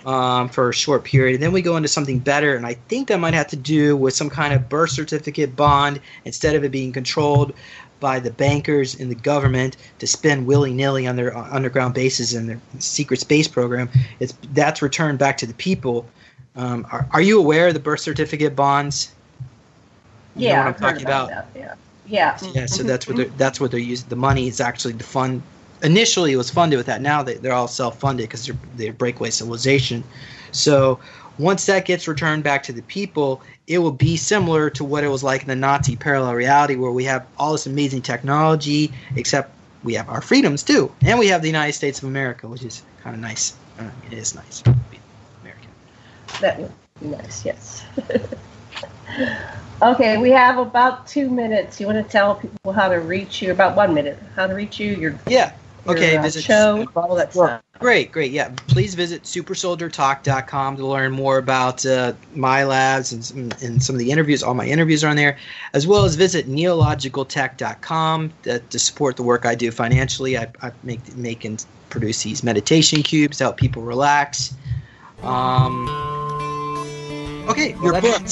for a short period, and then we go into something better. And I think that might have to do with some kind of birth certificate bond instead of it being controlled by the bankers in the government to spend willy-nilly on their underground bases and their secret space program. That's returned back to the people. Are you aware of the birth certificate bonds? You know what I'm talking about? That, yeah. Yeah. So that's what they're using. The money is actually to fund. Initially, it was funded with that. Now they're all self-funded because they're breakaway civilization. So once that gets returned back to the people, it will be similar to what it was like in the Nazi parallel reality, where we have all this amazing technology, except we have our freedoms too, and we have the United States of America, which is kind of nice. It is nice to be American. That would be nice, yes. Okay, we have about 2 minutes. You want to tell people how to reach you? About 1 minute. How to reach you? Your visit show, all that stuff. Great. Yeah, please visit supersoldiertalk.com to learn more about my labs and some of the interviews. All my interviews are on there, as well as visit neologicaltech.com to support the work I do financially. I make and produce these meditation cubes to help people relax. Okay, your book.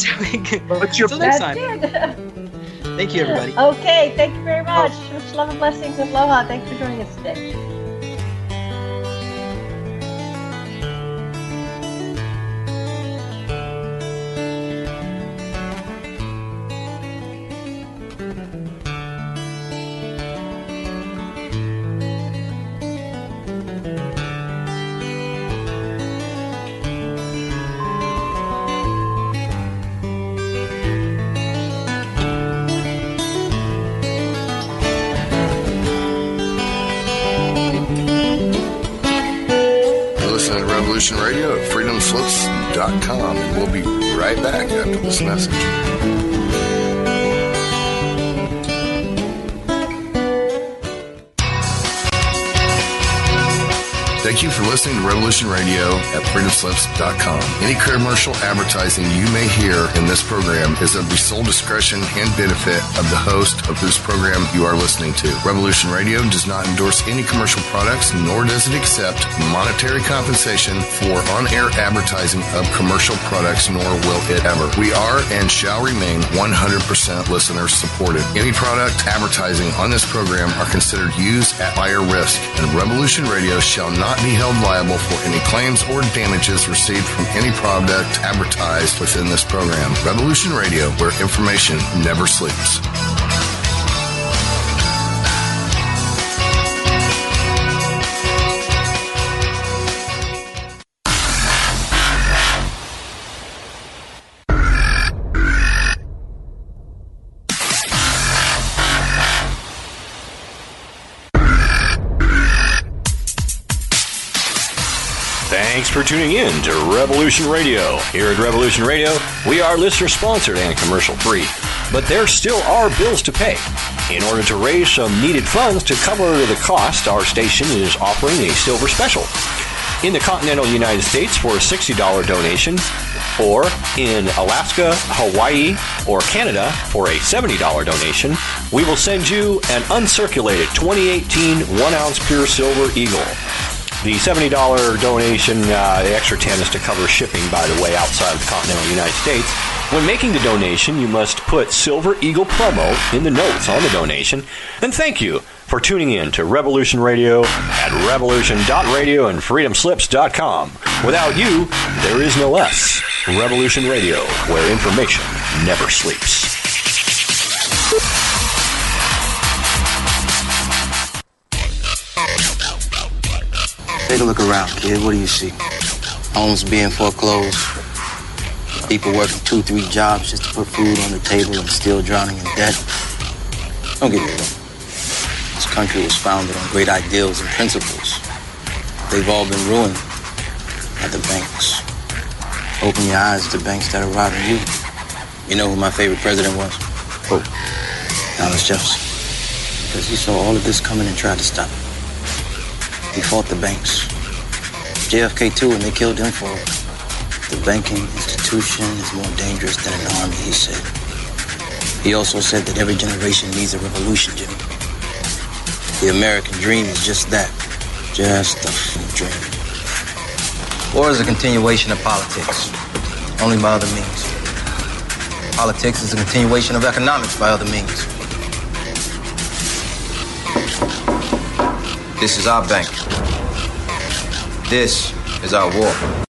What's your Until next time. It. Thank you, everybody. Okay, thank you very much. Much love and blessings and aloha. Thanks for joining us today. Radio at freedomslips.com, and we'll be right back after this message. Thank you for listening to Revolution Radio at freedomslips.com. Any commercial advertising you may hear in this program is of the sole discretion and benefit of the host of whose program you are listening to. Revolution Radio does not endorse any commercial products, nor does it accept monetary compensation for on-air advertising of commercial products, nor will it ever. We are and shall remain 100% listener supported. Any product advertising on this program are considered used at higher risk, and Revolution Radio shall not be held liable for any claims or damages received from any product advertised within this program. Revolution Radio, where information never sleeps. Thanks for tuning in to Revolution Radio. Here at Revolution Radio, we are listener-sponsored and commercial-free, but there still are bills to pay. In order to raise some needed funds to cover the cost, our station is offering a silver special. In the continental United States for a $60 donation, or in Alaska, Hawaii, or Canada for a $70 donation, we will send you an uncirculated 2018 1-ounce pure silver Eagle. The $70 donation, the extra 10 is to cover shipping, by the way, outside of the continental United States. When making the donation, you must put Silver Eagle promo in the notes on the donation. And thank you for tuning in to Revolution Radio at revolution.radio and freedomslips.com. Without you, there is no us. Revolution Radio, where information never sleeps. Take a look around, kid. What do you see? Homes being foreclosed, People working 2-3 jobs just to put food on the table and still drowning in debt. Don't get me wrong. This country was founded on great ideals and principles. They've all been ruined by the banks. Open your eyes to banks that are robbing you. You know who my favorite president was? Who? Thomas Jefferson. Because he saw all of this coming and tried to stop it. He fought the banks. JFK too, and they killed him for it. The banking institution is more dangerous than an army, he said. He also said that every generation needs a revolution, Jimmy. The American dream is just that. Just a dream. War is a continuation of politics, only by other means. Politics is a continuation of economics by other means. This is our bank. This is our war.